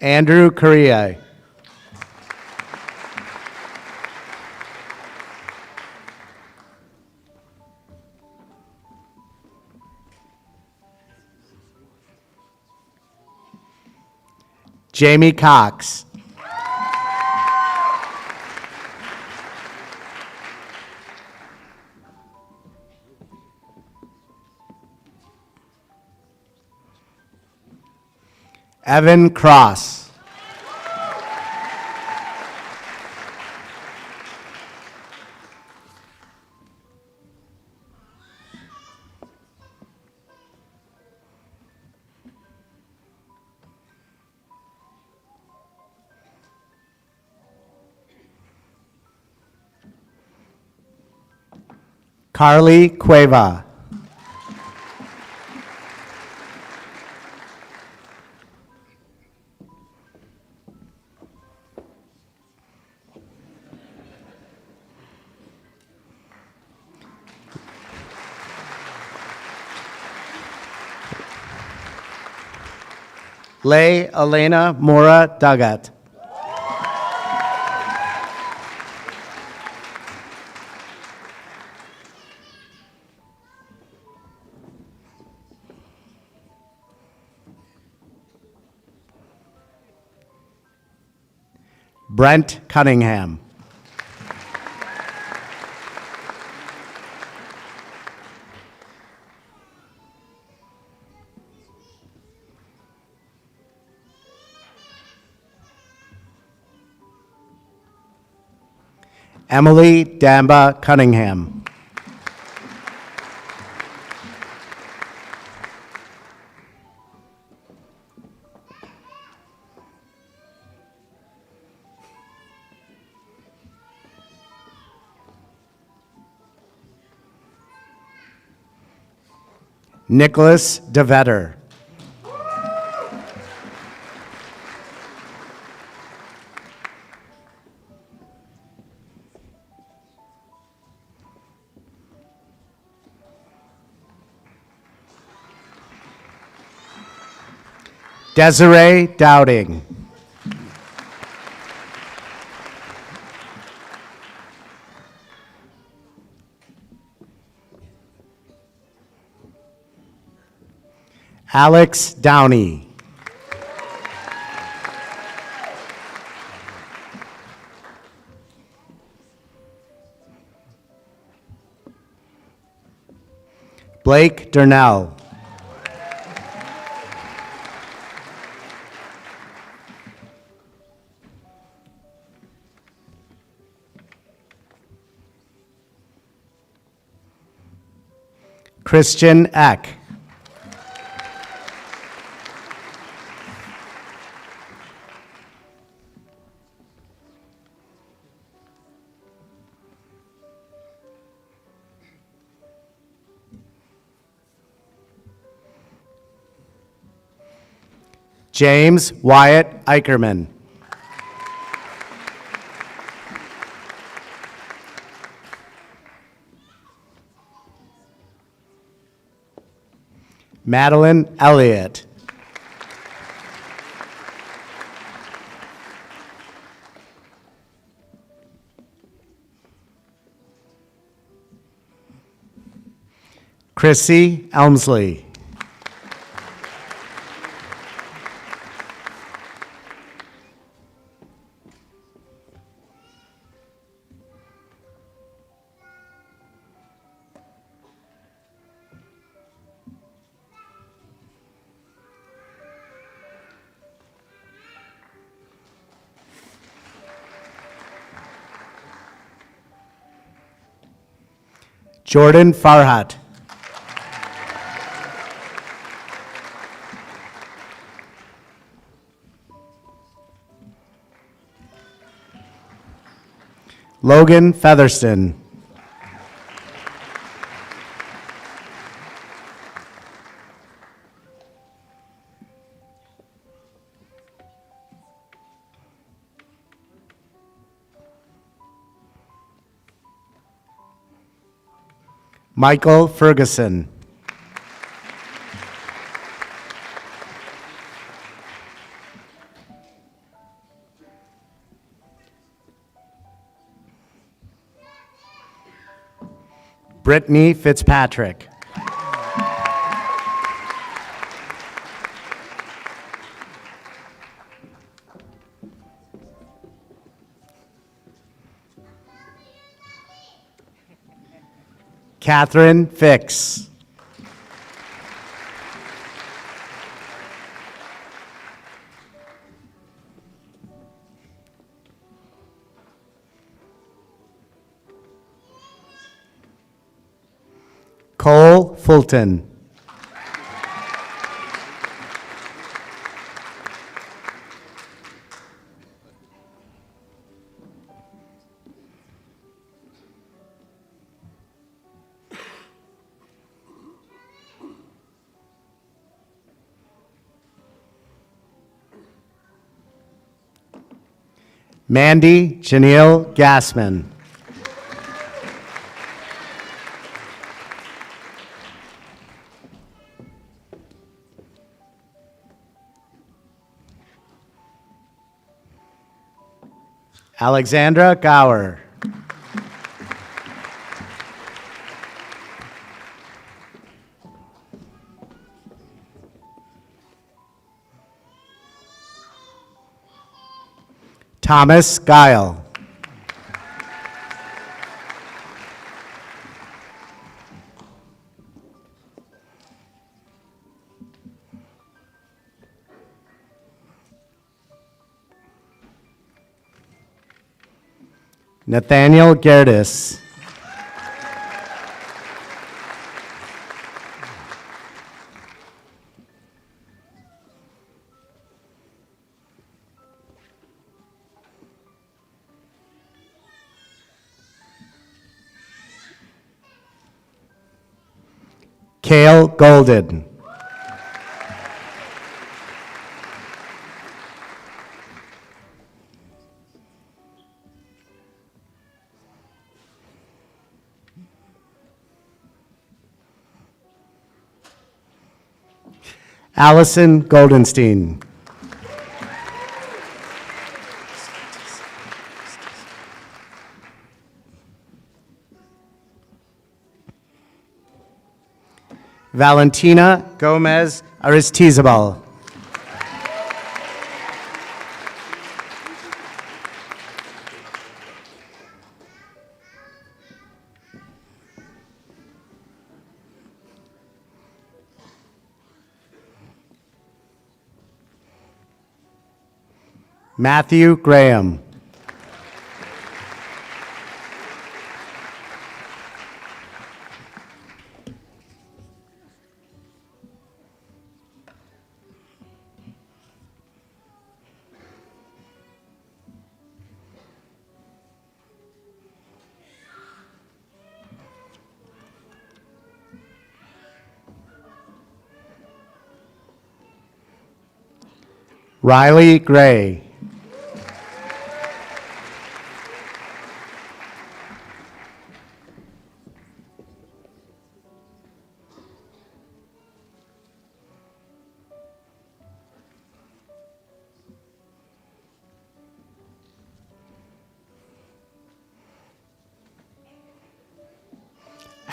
Andrew Correa. Jamie Cox. Evan Cross. Carly Cueva. Leigh Elena Mora Dugat. Brent Cunningham. Emily Damba Cunningham. Nicholas DeVetter. Desiree Dowding. Alex Downey. Blake Durnell. Christian Eck. James Wyatt Eicherman. Madeline Elliott. Chrissy Elmsley. Jordan Farhat. Logan Featherston. Michael Ferguson. Brittany Fitzpatrick. Catherine Fix. Cole Fulton. Mandy Janelle Gassman. Alexandra Gower. Thomas Guile. Nathaniel Gerdes. Cale Golden. Allison Goldenstein. Valentina Gomez Aristizabal. Matthew Graham. Riley Gray.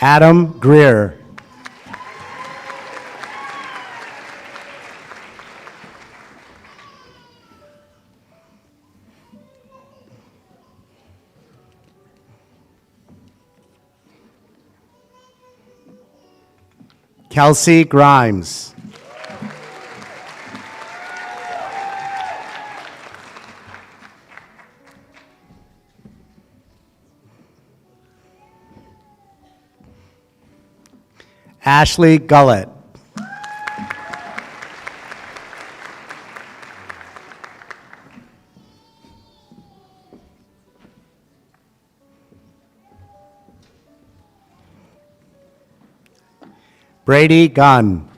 Adam Greer. Kelsey Grimes. Ashley Gullett. Brady Gunn.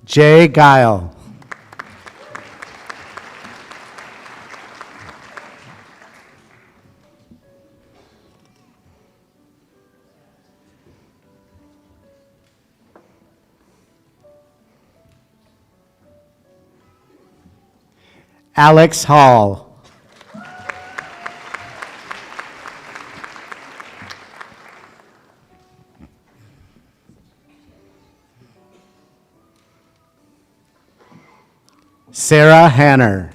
Jay Guile. Alex Hall. Sarah Hanner.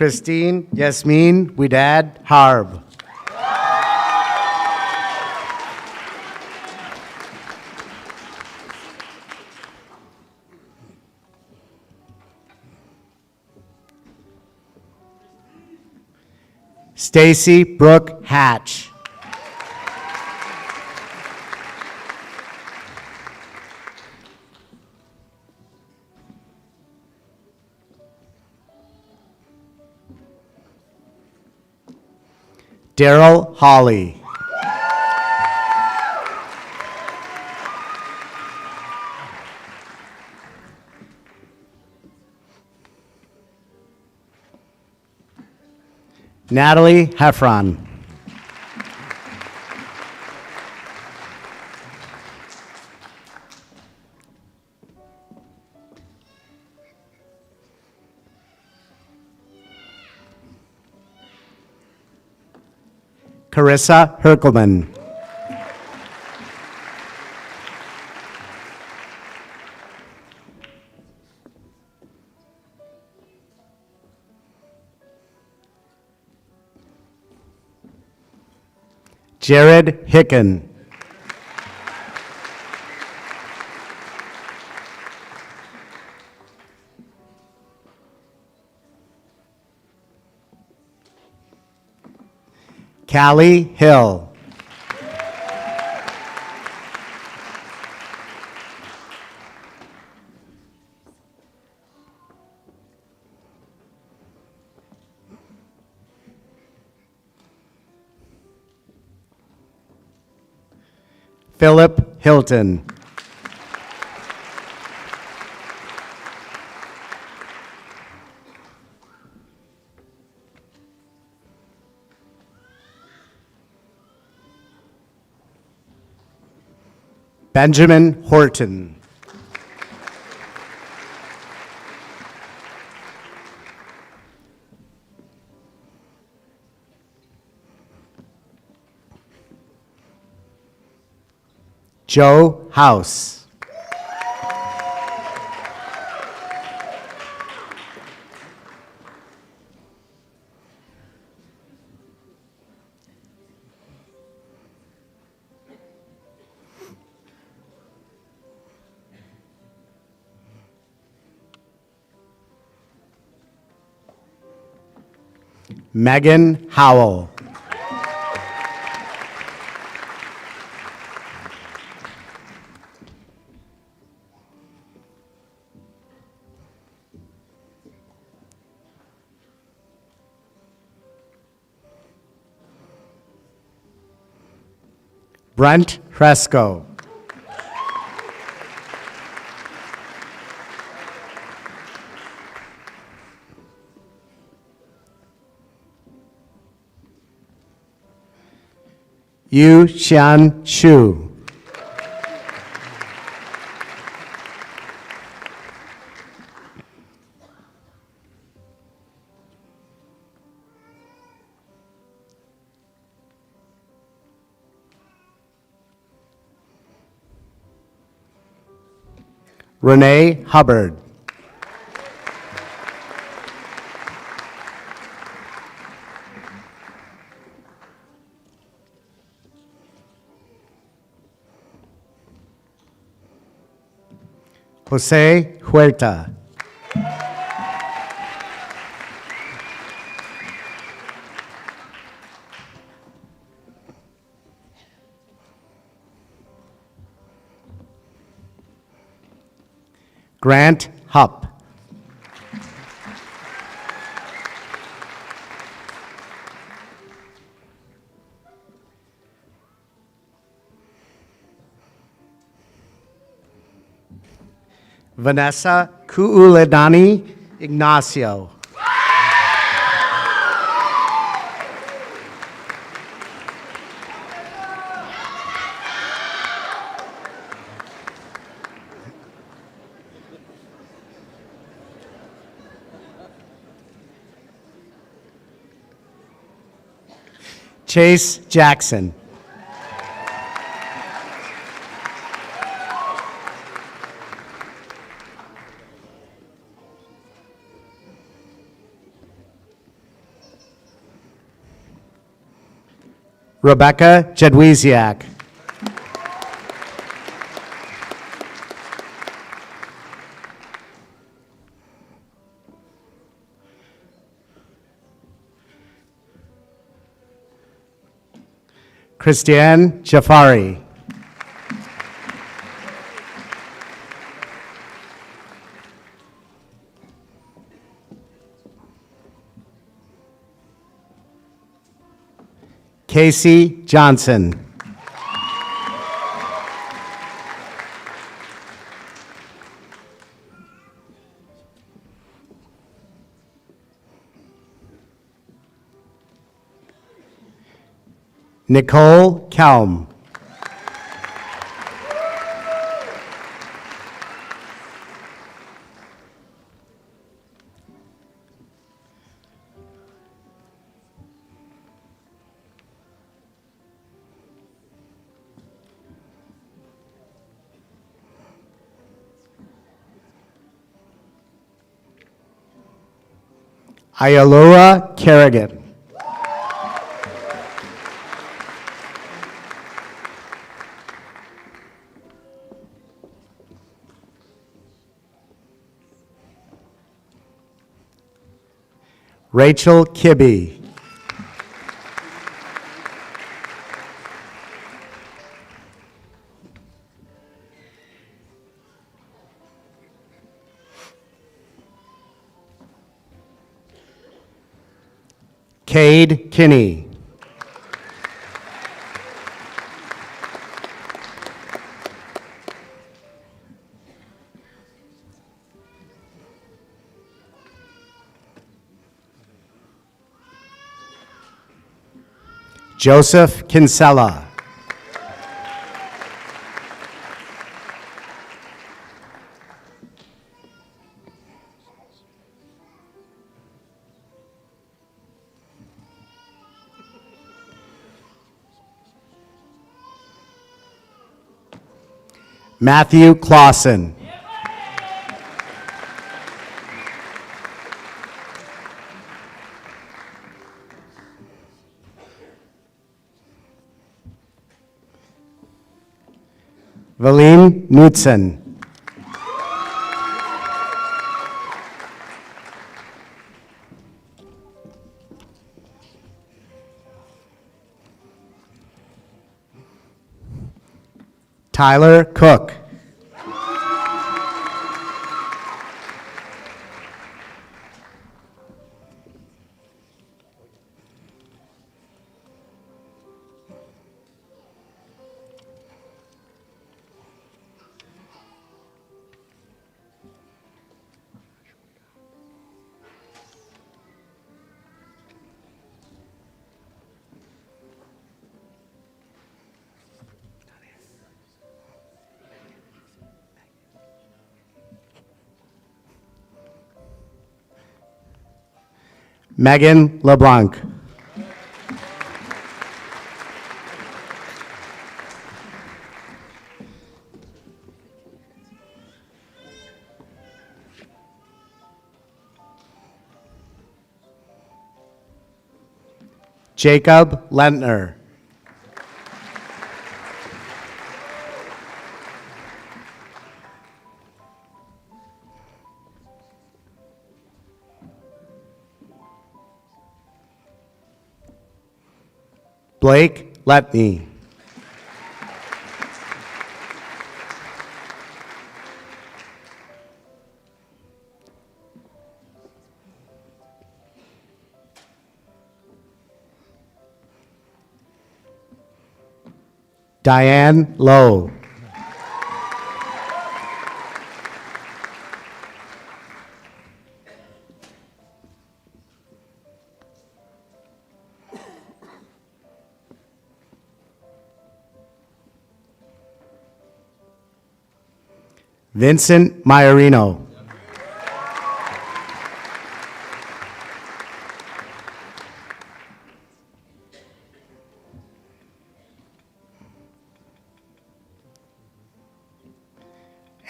Christine Yasmin Widad Harb. Stacy Brooke Hatch. Daryl Hawley. Natalie Heffron. Carissa Herkelman. Jared Hicken. Callie Hill. Philip Hilton. Benjamin Horton. Joe House. Megan Howell. Brent Fresco. Yu Xian Shu. Renee Hubbard. Jose Huerta. Grant Hupp. Vanessa Kuuledani Ignacio. Chase Jackson. Rebecca Jadwiziak. Christiane Jafari. Casey Johnson. Nicole Kelm. Ayaloa Kerrigan. Rachel Kibbe. Cade Kinney. Joseph Kinsella. Matthew Clausen. Valine Knudsen. Tyler Cook. Megan LeBlanc. Jacob Lentner. Blake Letney. Diane Lowe. Vincent Maiorino.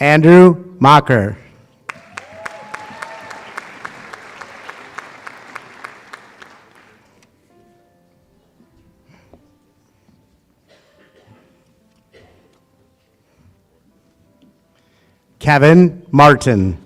Andrew Mocker. Kevin Martin.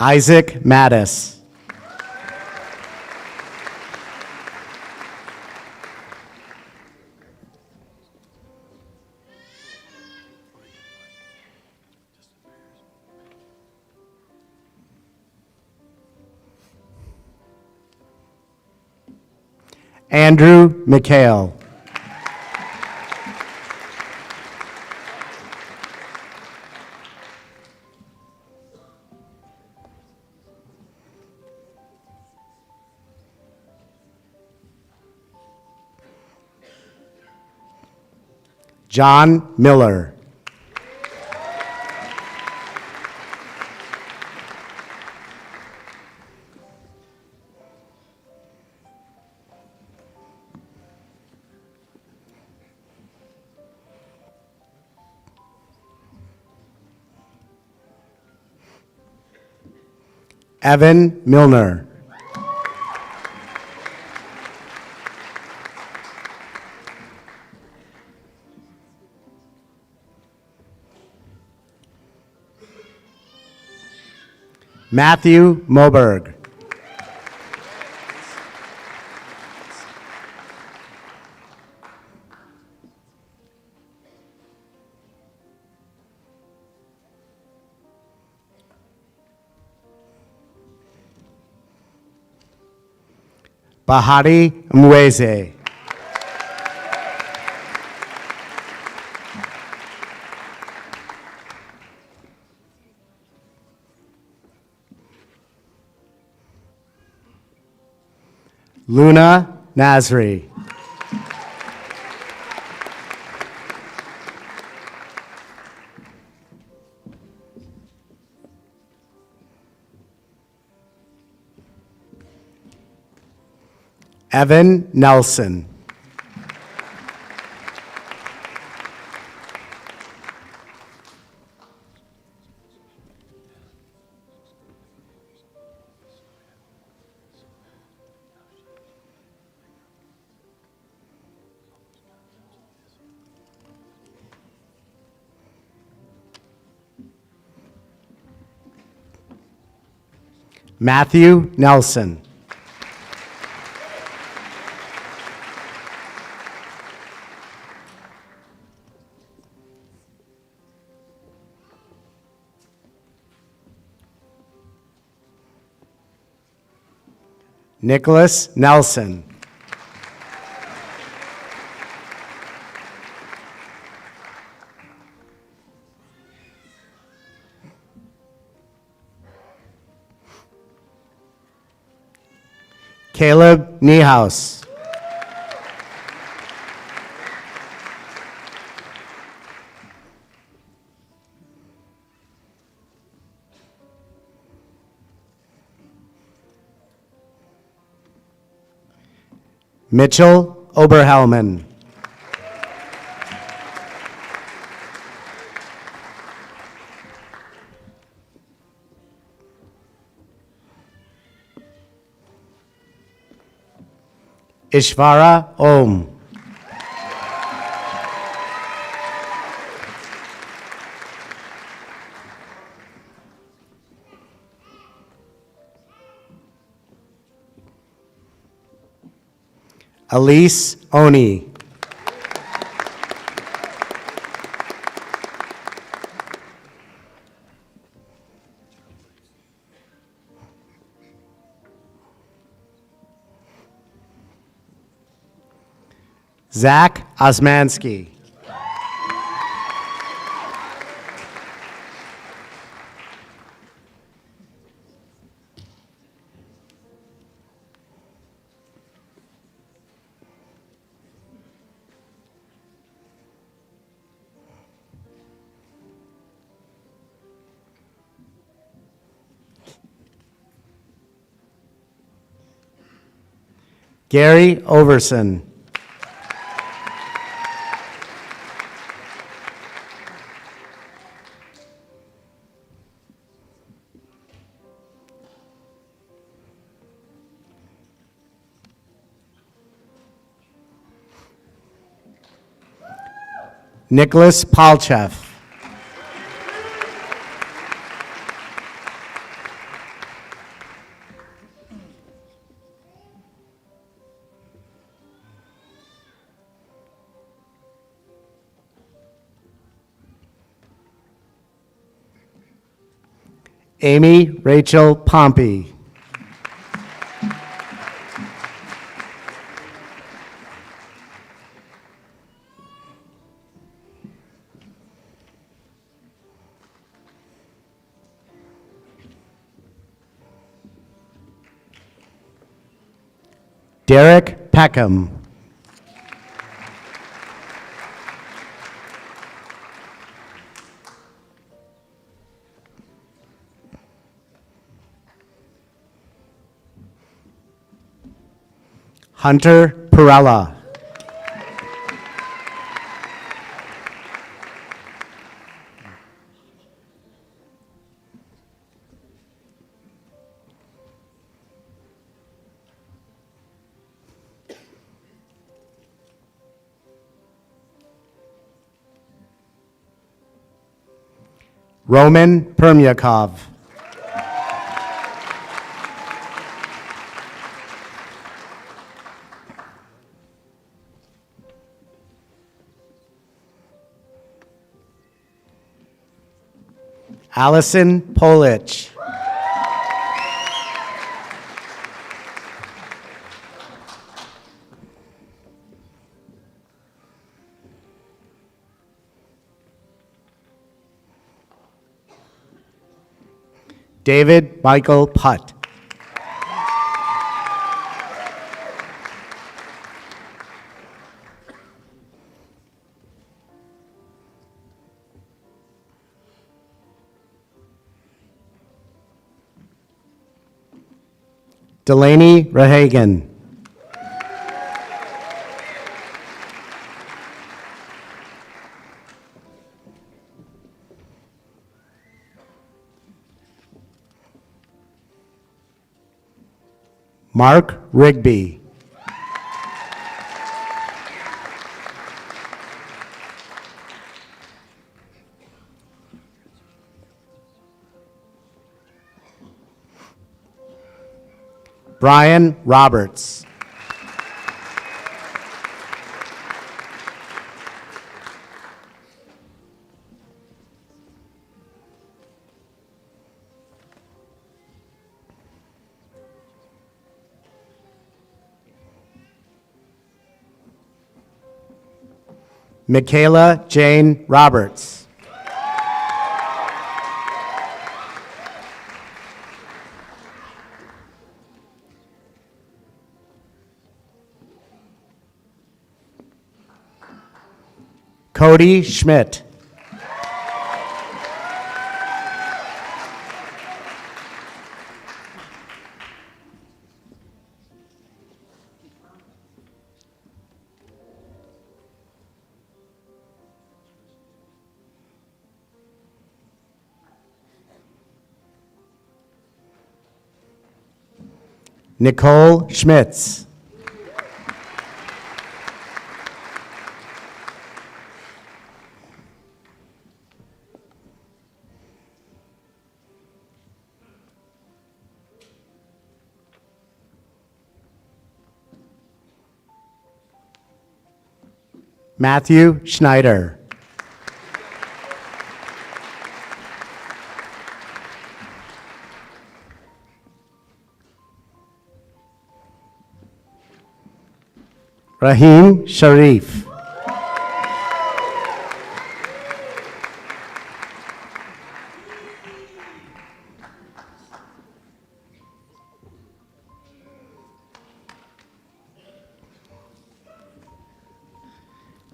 Isaac Mattis. Andrew McHale. John Miller. Evan Milner. Matthew Moberg. Bahati Mweze. Luna Nasri. Evan Nelson. Matthew Nelson. Nicholas Nelson. Caleb Niehaus. Mitchell Oberhelman. Ishvara Om. Elise Oni. Zach Osmansky. Gary Overson. Nicholas Palchev. Amy Rachel Pompey. Derek Peckham. Hunter Perella. Roman Permyakov. Allison Polich. David Michael Putt. Delaney Rehagen. Mark Rigby. Brian Roberts. Michaela Jane Roberts. Cody Schmidt. Nicole Schmitz. Matthew Schneider. Rahim Sharif.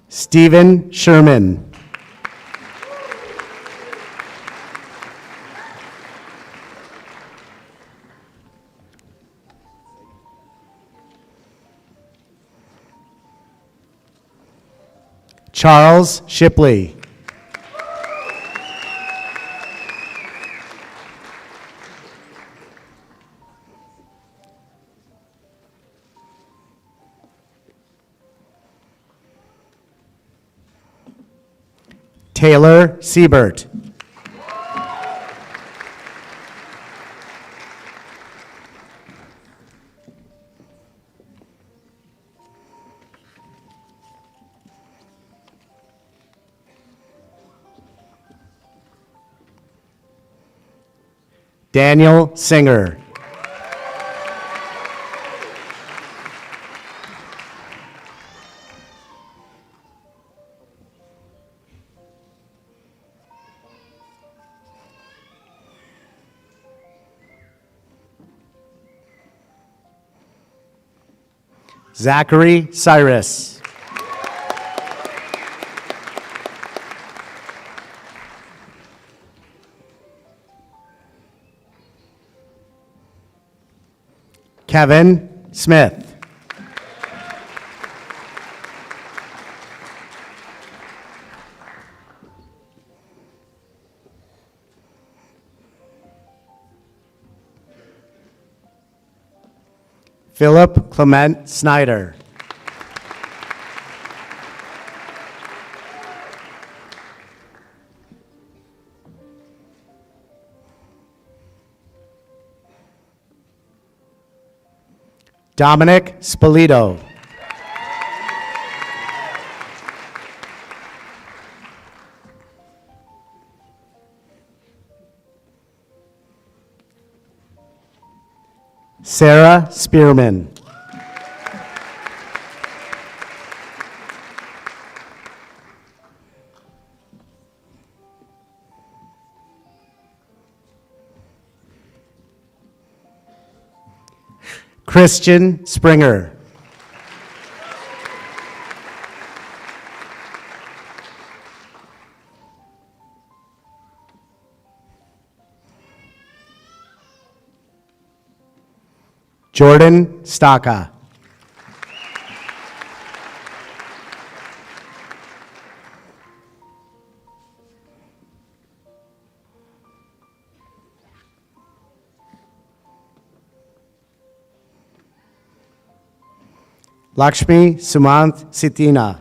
Stephen Sherman. Charles Shipley. Taylor Siebert. Daniel Singer. Zachary Cyrus. Kevin Smith. Philip Clement Snyder. Dominic Spolito. Sarah Spearman. Christian Springer. Jordan Staka. Lakshmi Sumant Sitina.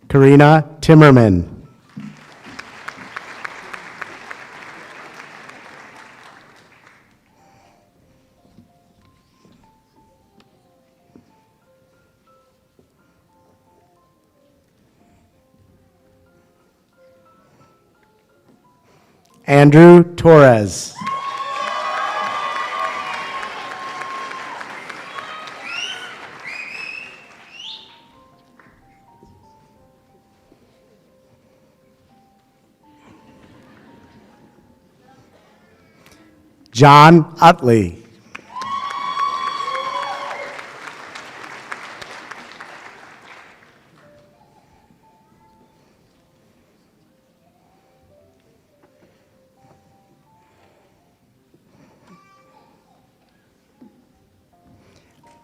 Karina Timmerman. Andrew Torres. John Utley.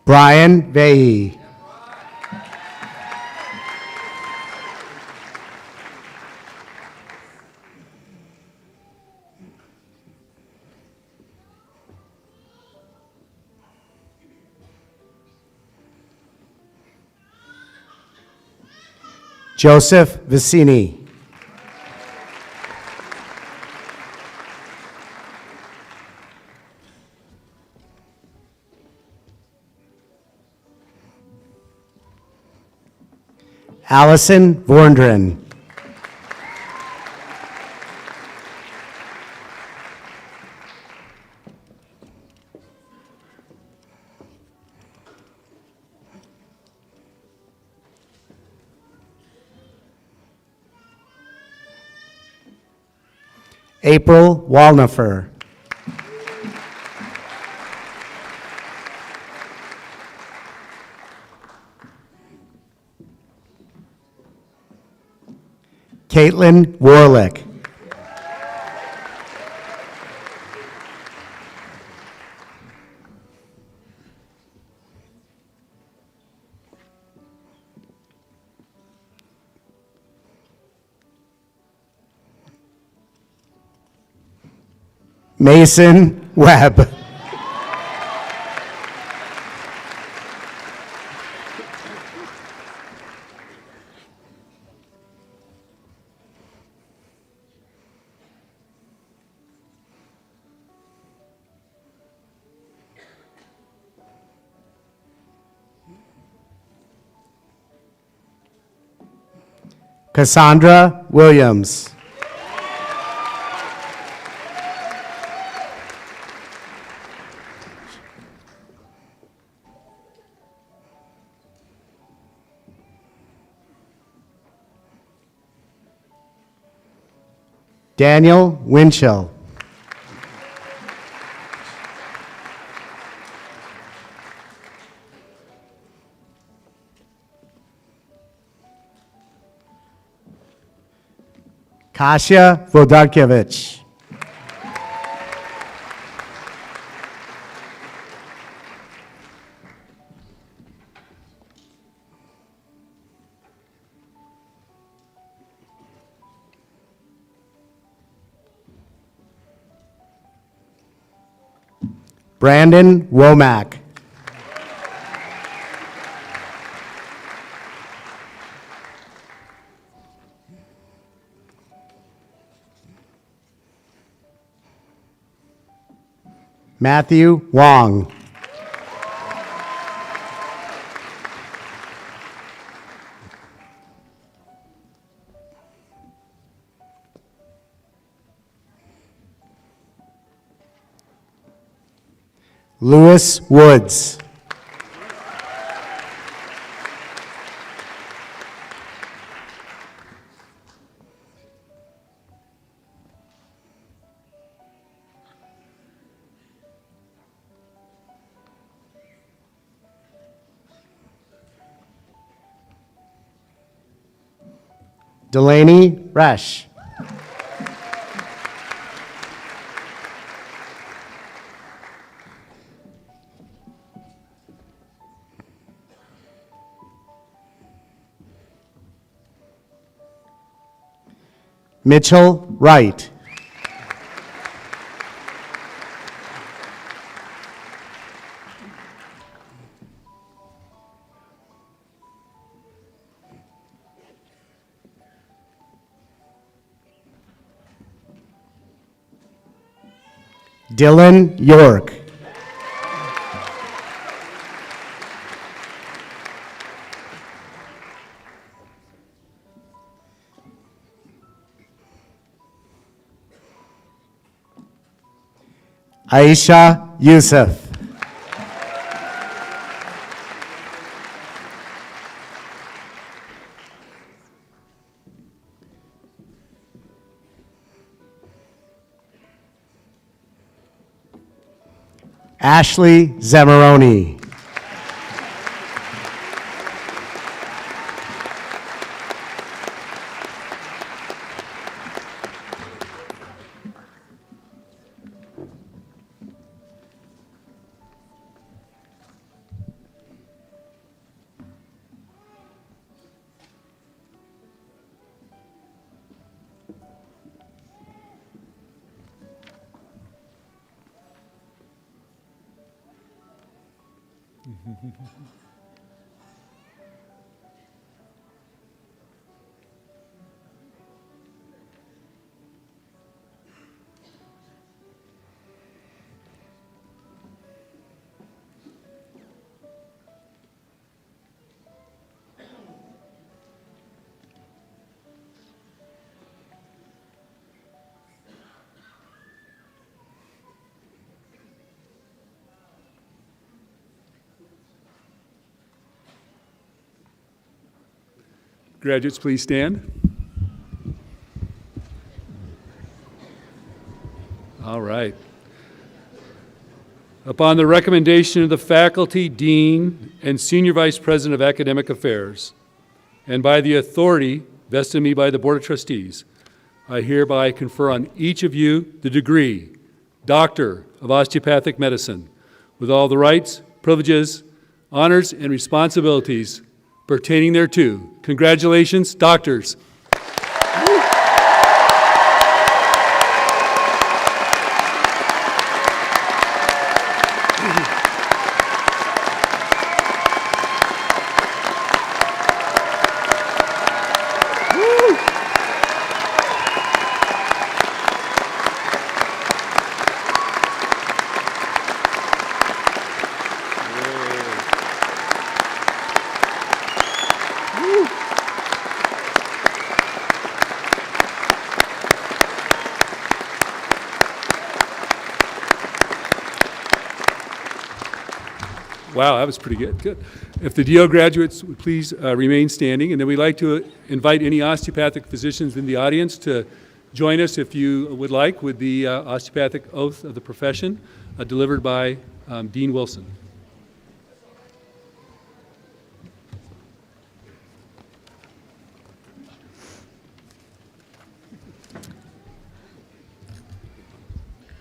Brian Vahey. Joseph Vicini. Allison Vorndren. April Walnifer. Caitlin Warlick. Mason Webb. Cassandra Williams. Daniel Winchell. Kasia Vodarkevich. Brandon Womack. Matthew Wong. Lewis Woods. Delaney Resch. Mitchell Wright. Dylan York. Aisha Youssef. Ashley Zamoroni. Graduates, please stand. All right. Upon the recommendation of the faculty, dean, and senior vice president of academic affairs, and by the authority vested in me by the Board of Trustees, I hereby confer on each of you the degree, Doctor of Osteopathic Medicine, with all the rights, privileges, honors, and responsibilities pertaining thereto. Congratulations, doctors. Wow, that was pretty good. Good. If the DO graduates would please remain standing, and then we'd like to invite any osteopathic physicians in the audience to join us, if you would like, with the osteopathic oath of the profession delivered by Dean Wilson.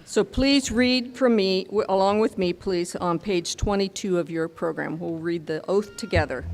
So please read from me, along with me, please, on page 22 of your program. We'll read the oath together.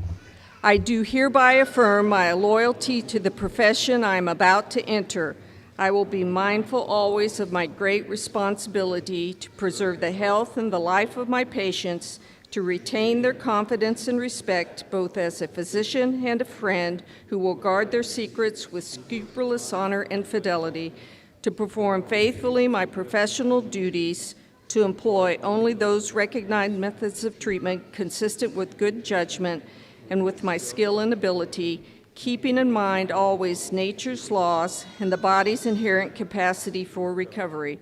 I do hereby affirm my loyalty to the profession I am about to enter. I will be mindful always of my great responsibility to preserve the health and the life of my patients, to retain their confidence and respect, both as a physician and a friend who will guard their secrets with scrupulous honor and fidelity, to perform faithfully my professional duties, to employ only those recognized methods of treatment consistent with good judgment and with my skill and ability, keeping in mind always nature's laws and the body's inherent capacity for recovery.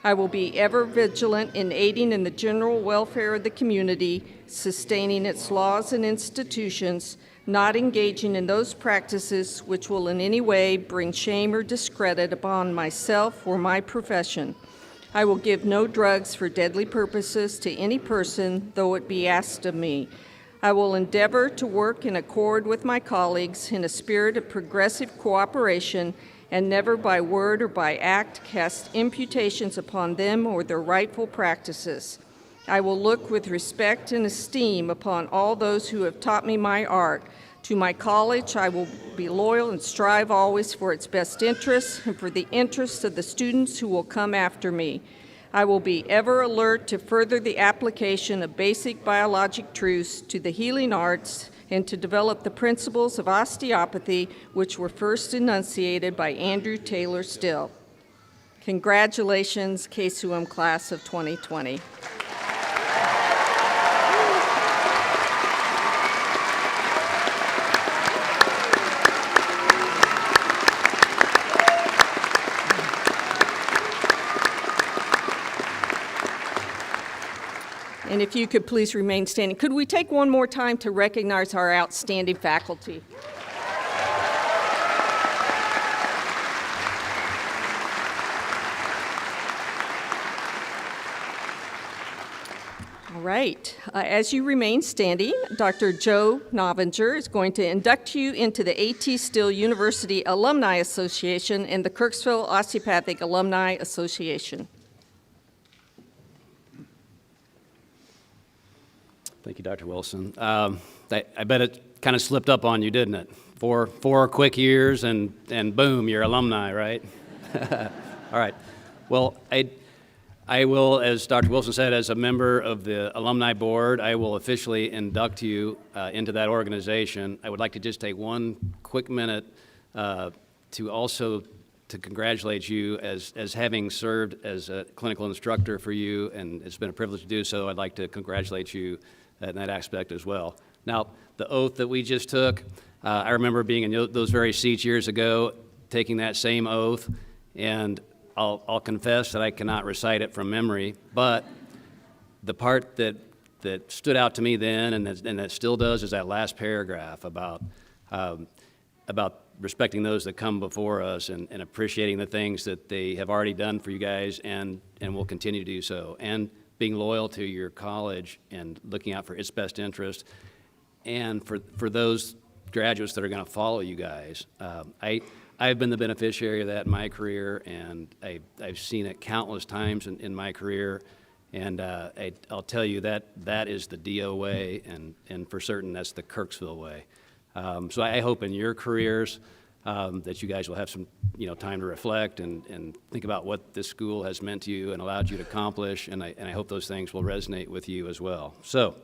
I will be ever vigilant in aiding in the general welfare of the community, sustaining its laws and institutions, not engaging in those practices which will in any way bring shame or discredit upon myself or my profession. I will give no drugs for deadly purposes to any person, though it be asked of me. I will endeavor to work in accord with my colleagues in a spirit of progressive cooperation, and never by word or by act cast imputations upon them or their rightful practices. I will look with respect and esteem upon all those who have taught me my art. To my college, I will be loyal and strive always for its best interests and for the interests of the students who will come after me. I will be ever alert to further the application of basic biologic truths to the healing arts and to develop the principles of osteopathy, which were first enunciated by Andrew Taylor Still. Congratulations, KCOM class of 2020. And if you could please remain standing. Could we take one more time to recognize our outstanding faculty? right. As you remain standing, Dr. Joe Novinger is going to induct you into the A.T. Still University Alumni Association and the Kirksville Osteopathic Alumni Association. Thank you, Dr. Wilson. I bet it kind of slipped up on you, didn't it? Four quick years and boom, you're alumni, right? All right. Well, I will, as Dr. Wilson said, as a member of the alumni board, I will officially induct you into that organization. I would like to just take one quick minute to congratulate you as having served as a clinical instructor for you, and it's been a privilege to do so. I'd like to congratulate you in that aspect as well. Now, the oath that we just took, I remember being in those very seats years ago, taking that same oath, and I'll confess that I cannot recite it from memory, but the part that stood out to me then and that still does is that last paragraph about respecting those that come before us and appreciating the things that they have already done for you guys and will continue to do so, and being loyal to your college and looking out for its best interest, and for those graduates that are going to follow you guys. I've been the beneficiary of that in my career, and I've seen it countless times in my career, and I'll tell you that is the DO way, and for certain that's the Kirksville way. So I hope in your careers that you guys will have some time to reflect and think about what this school has meant to you and allowed you to accomplish, and I hope those things will resonate with you as well. So,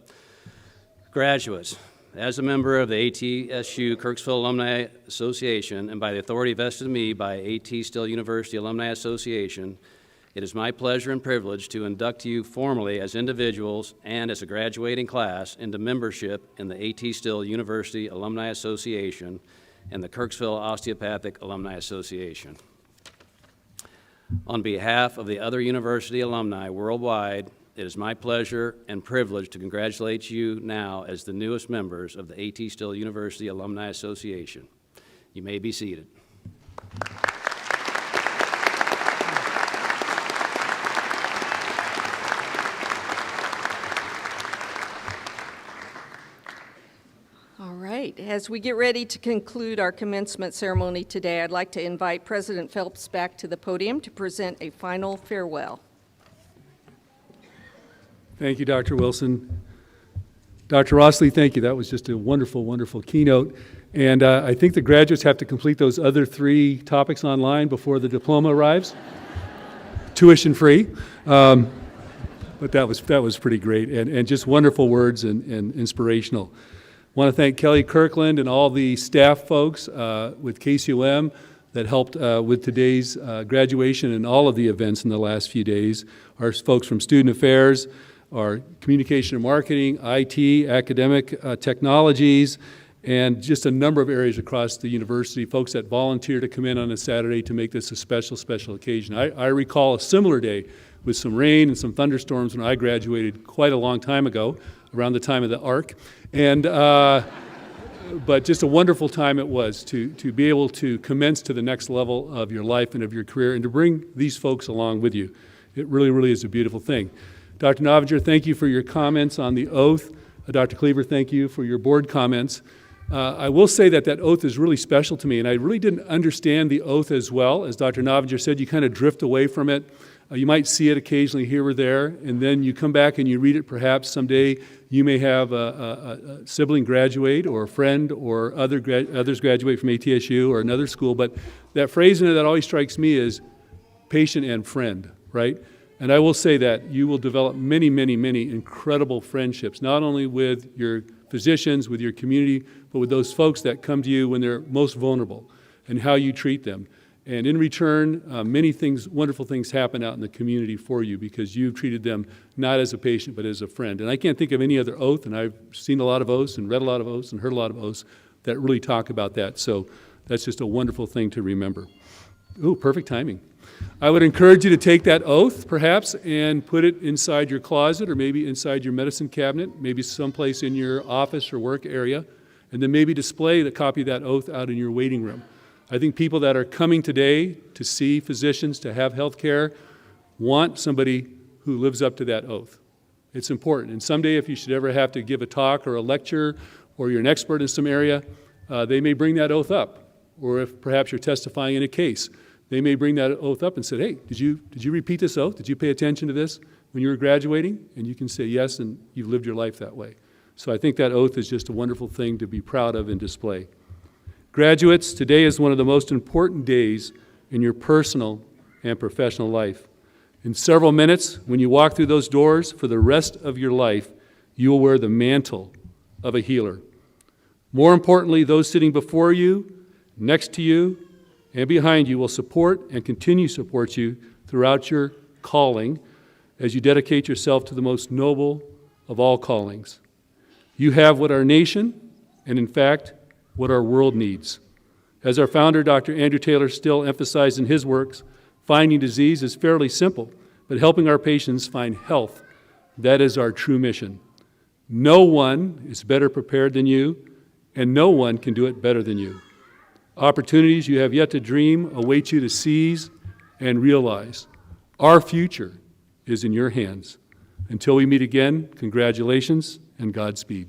graduates, as a member of the ATSU-Kirksville Alumni Association, and by the authority vested in me by A.T. Still University Alumni Association, it is my pleasure and privilege to induct you formally as individuals and as a graduating class into membership in the A.T. Still University Alumni Association and the Kirksville Osteopathic Alumni Association. On behalf of the other university alumni worldwide, it is my pleasure and privilege to congratulate you now as the newest members of the A.T. Still University Alumni Association. You may be seated. All right, as we get ready to conclude our commencement ceremony today, I'd like to invite President Phelps back to the podium to present a final farewell. Thank you, Dr. Wilson. Dr. Rossley, thank you. That was just a wonderful, wonderful keynote. And I think the graduates have to complete those other 3 topics online before the diploma arrives. Tuition free. But that was pretty great and just wonderful words and inspirational. I want to thank Kelly Kirkland and all the staff folks with KCOM that helped with today's graduation and all of the events in the last few days. Our folks from Student Affairs, our Communication and Marketing, IT, Academic Technologies, and just a number of areas across the university, folks that volunteer to come in on a Saturday to make this a special, special occasion. I recall a similar day with some rain and some thunderstorms when I graduated quite a long time ago, around the time of the ARC. And but just a wonderful time it was to be able to commence to the next level of your life and of your career and to bring these folks along with you. It really, really is a beautiful thing. Dr. Novinger, thank you for your comments on the oath. Dr. Cleaver, thank you for your board comments. I will say that oath is really special to me, and I really didn't understand the oath as well. As Dr. Novinger said, you kind of drift away from it. You might see it occasionally here or there, and then you come back and you read it. Perhaps someday you may have a sibling graduate or a friend or others graduate from ATSU or another school, but that phrase in it that always strikes me is patient and friend, right? And I will say that you will develop many, many, many incredible friendships, not only with your physicians, with your community, but with those folks that come to you when they're most vulnerable and how you treat them. And in return, many things, wonderful things happen out in the community for you because you've treated them not as a patient, but as a friend. And I can't think of any other oath, and I've seen a lot of oaths and read a lot of oaths and heard a lot of oaths that really talk about that. So that's just a wonderful thing to remember. Ooh, perfect timing. I would encourage you to take that oath, perhaps, and put it inside your closet or maybe inside your medicine cabinet, maybe someplace in your office or work area, and then maybe display the copy of that oath out in your waiting room. I think people that are coming today to see physicians, to have health care, want somebody who lives up to that oath. It's important. And someday, if you should ever have to give a talk or a lecture, or you're an expert in some area, they may bring that oath up. Or if perhaps you're testifying in a case, they may bring that oath up and say, hey, did you repeat this oath? Did you pay attention to this when you were graduating? And you can say yes, and you've lived your life that way. So I think that oath is just a wonderful thing to be proud of and display. Graduates, today is one of the most important days in your personal and professional life. In several minutes, when you walk through those doors, for the rest of your life, you will wear the mantle of a healer. More importantly, those sitting before you, next to you, and behind you will support and continue to support you throughout your calling as you dedicate yourself to the most noble of all callings. You have what our nation, and in fact, what our world needs. As our founder, Dr. Andrew Taylor, still emphasized in his works, finding disease is fairly simple, but helping our patients find health, that is our true mission. No one is better prepared than you, and no one can do it better than you. Opportunities you have yet to dream await you to seize and realize. Our future is in your hands. Until we meet again, congratulations and Godspeed.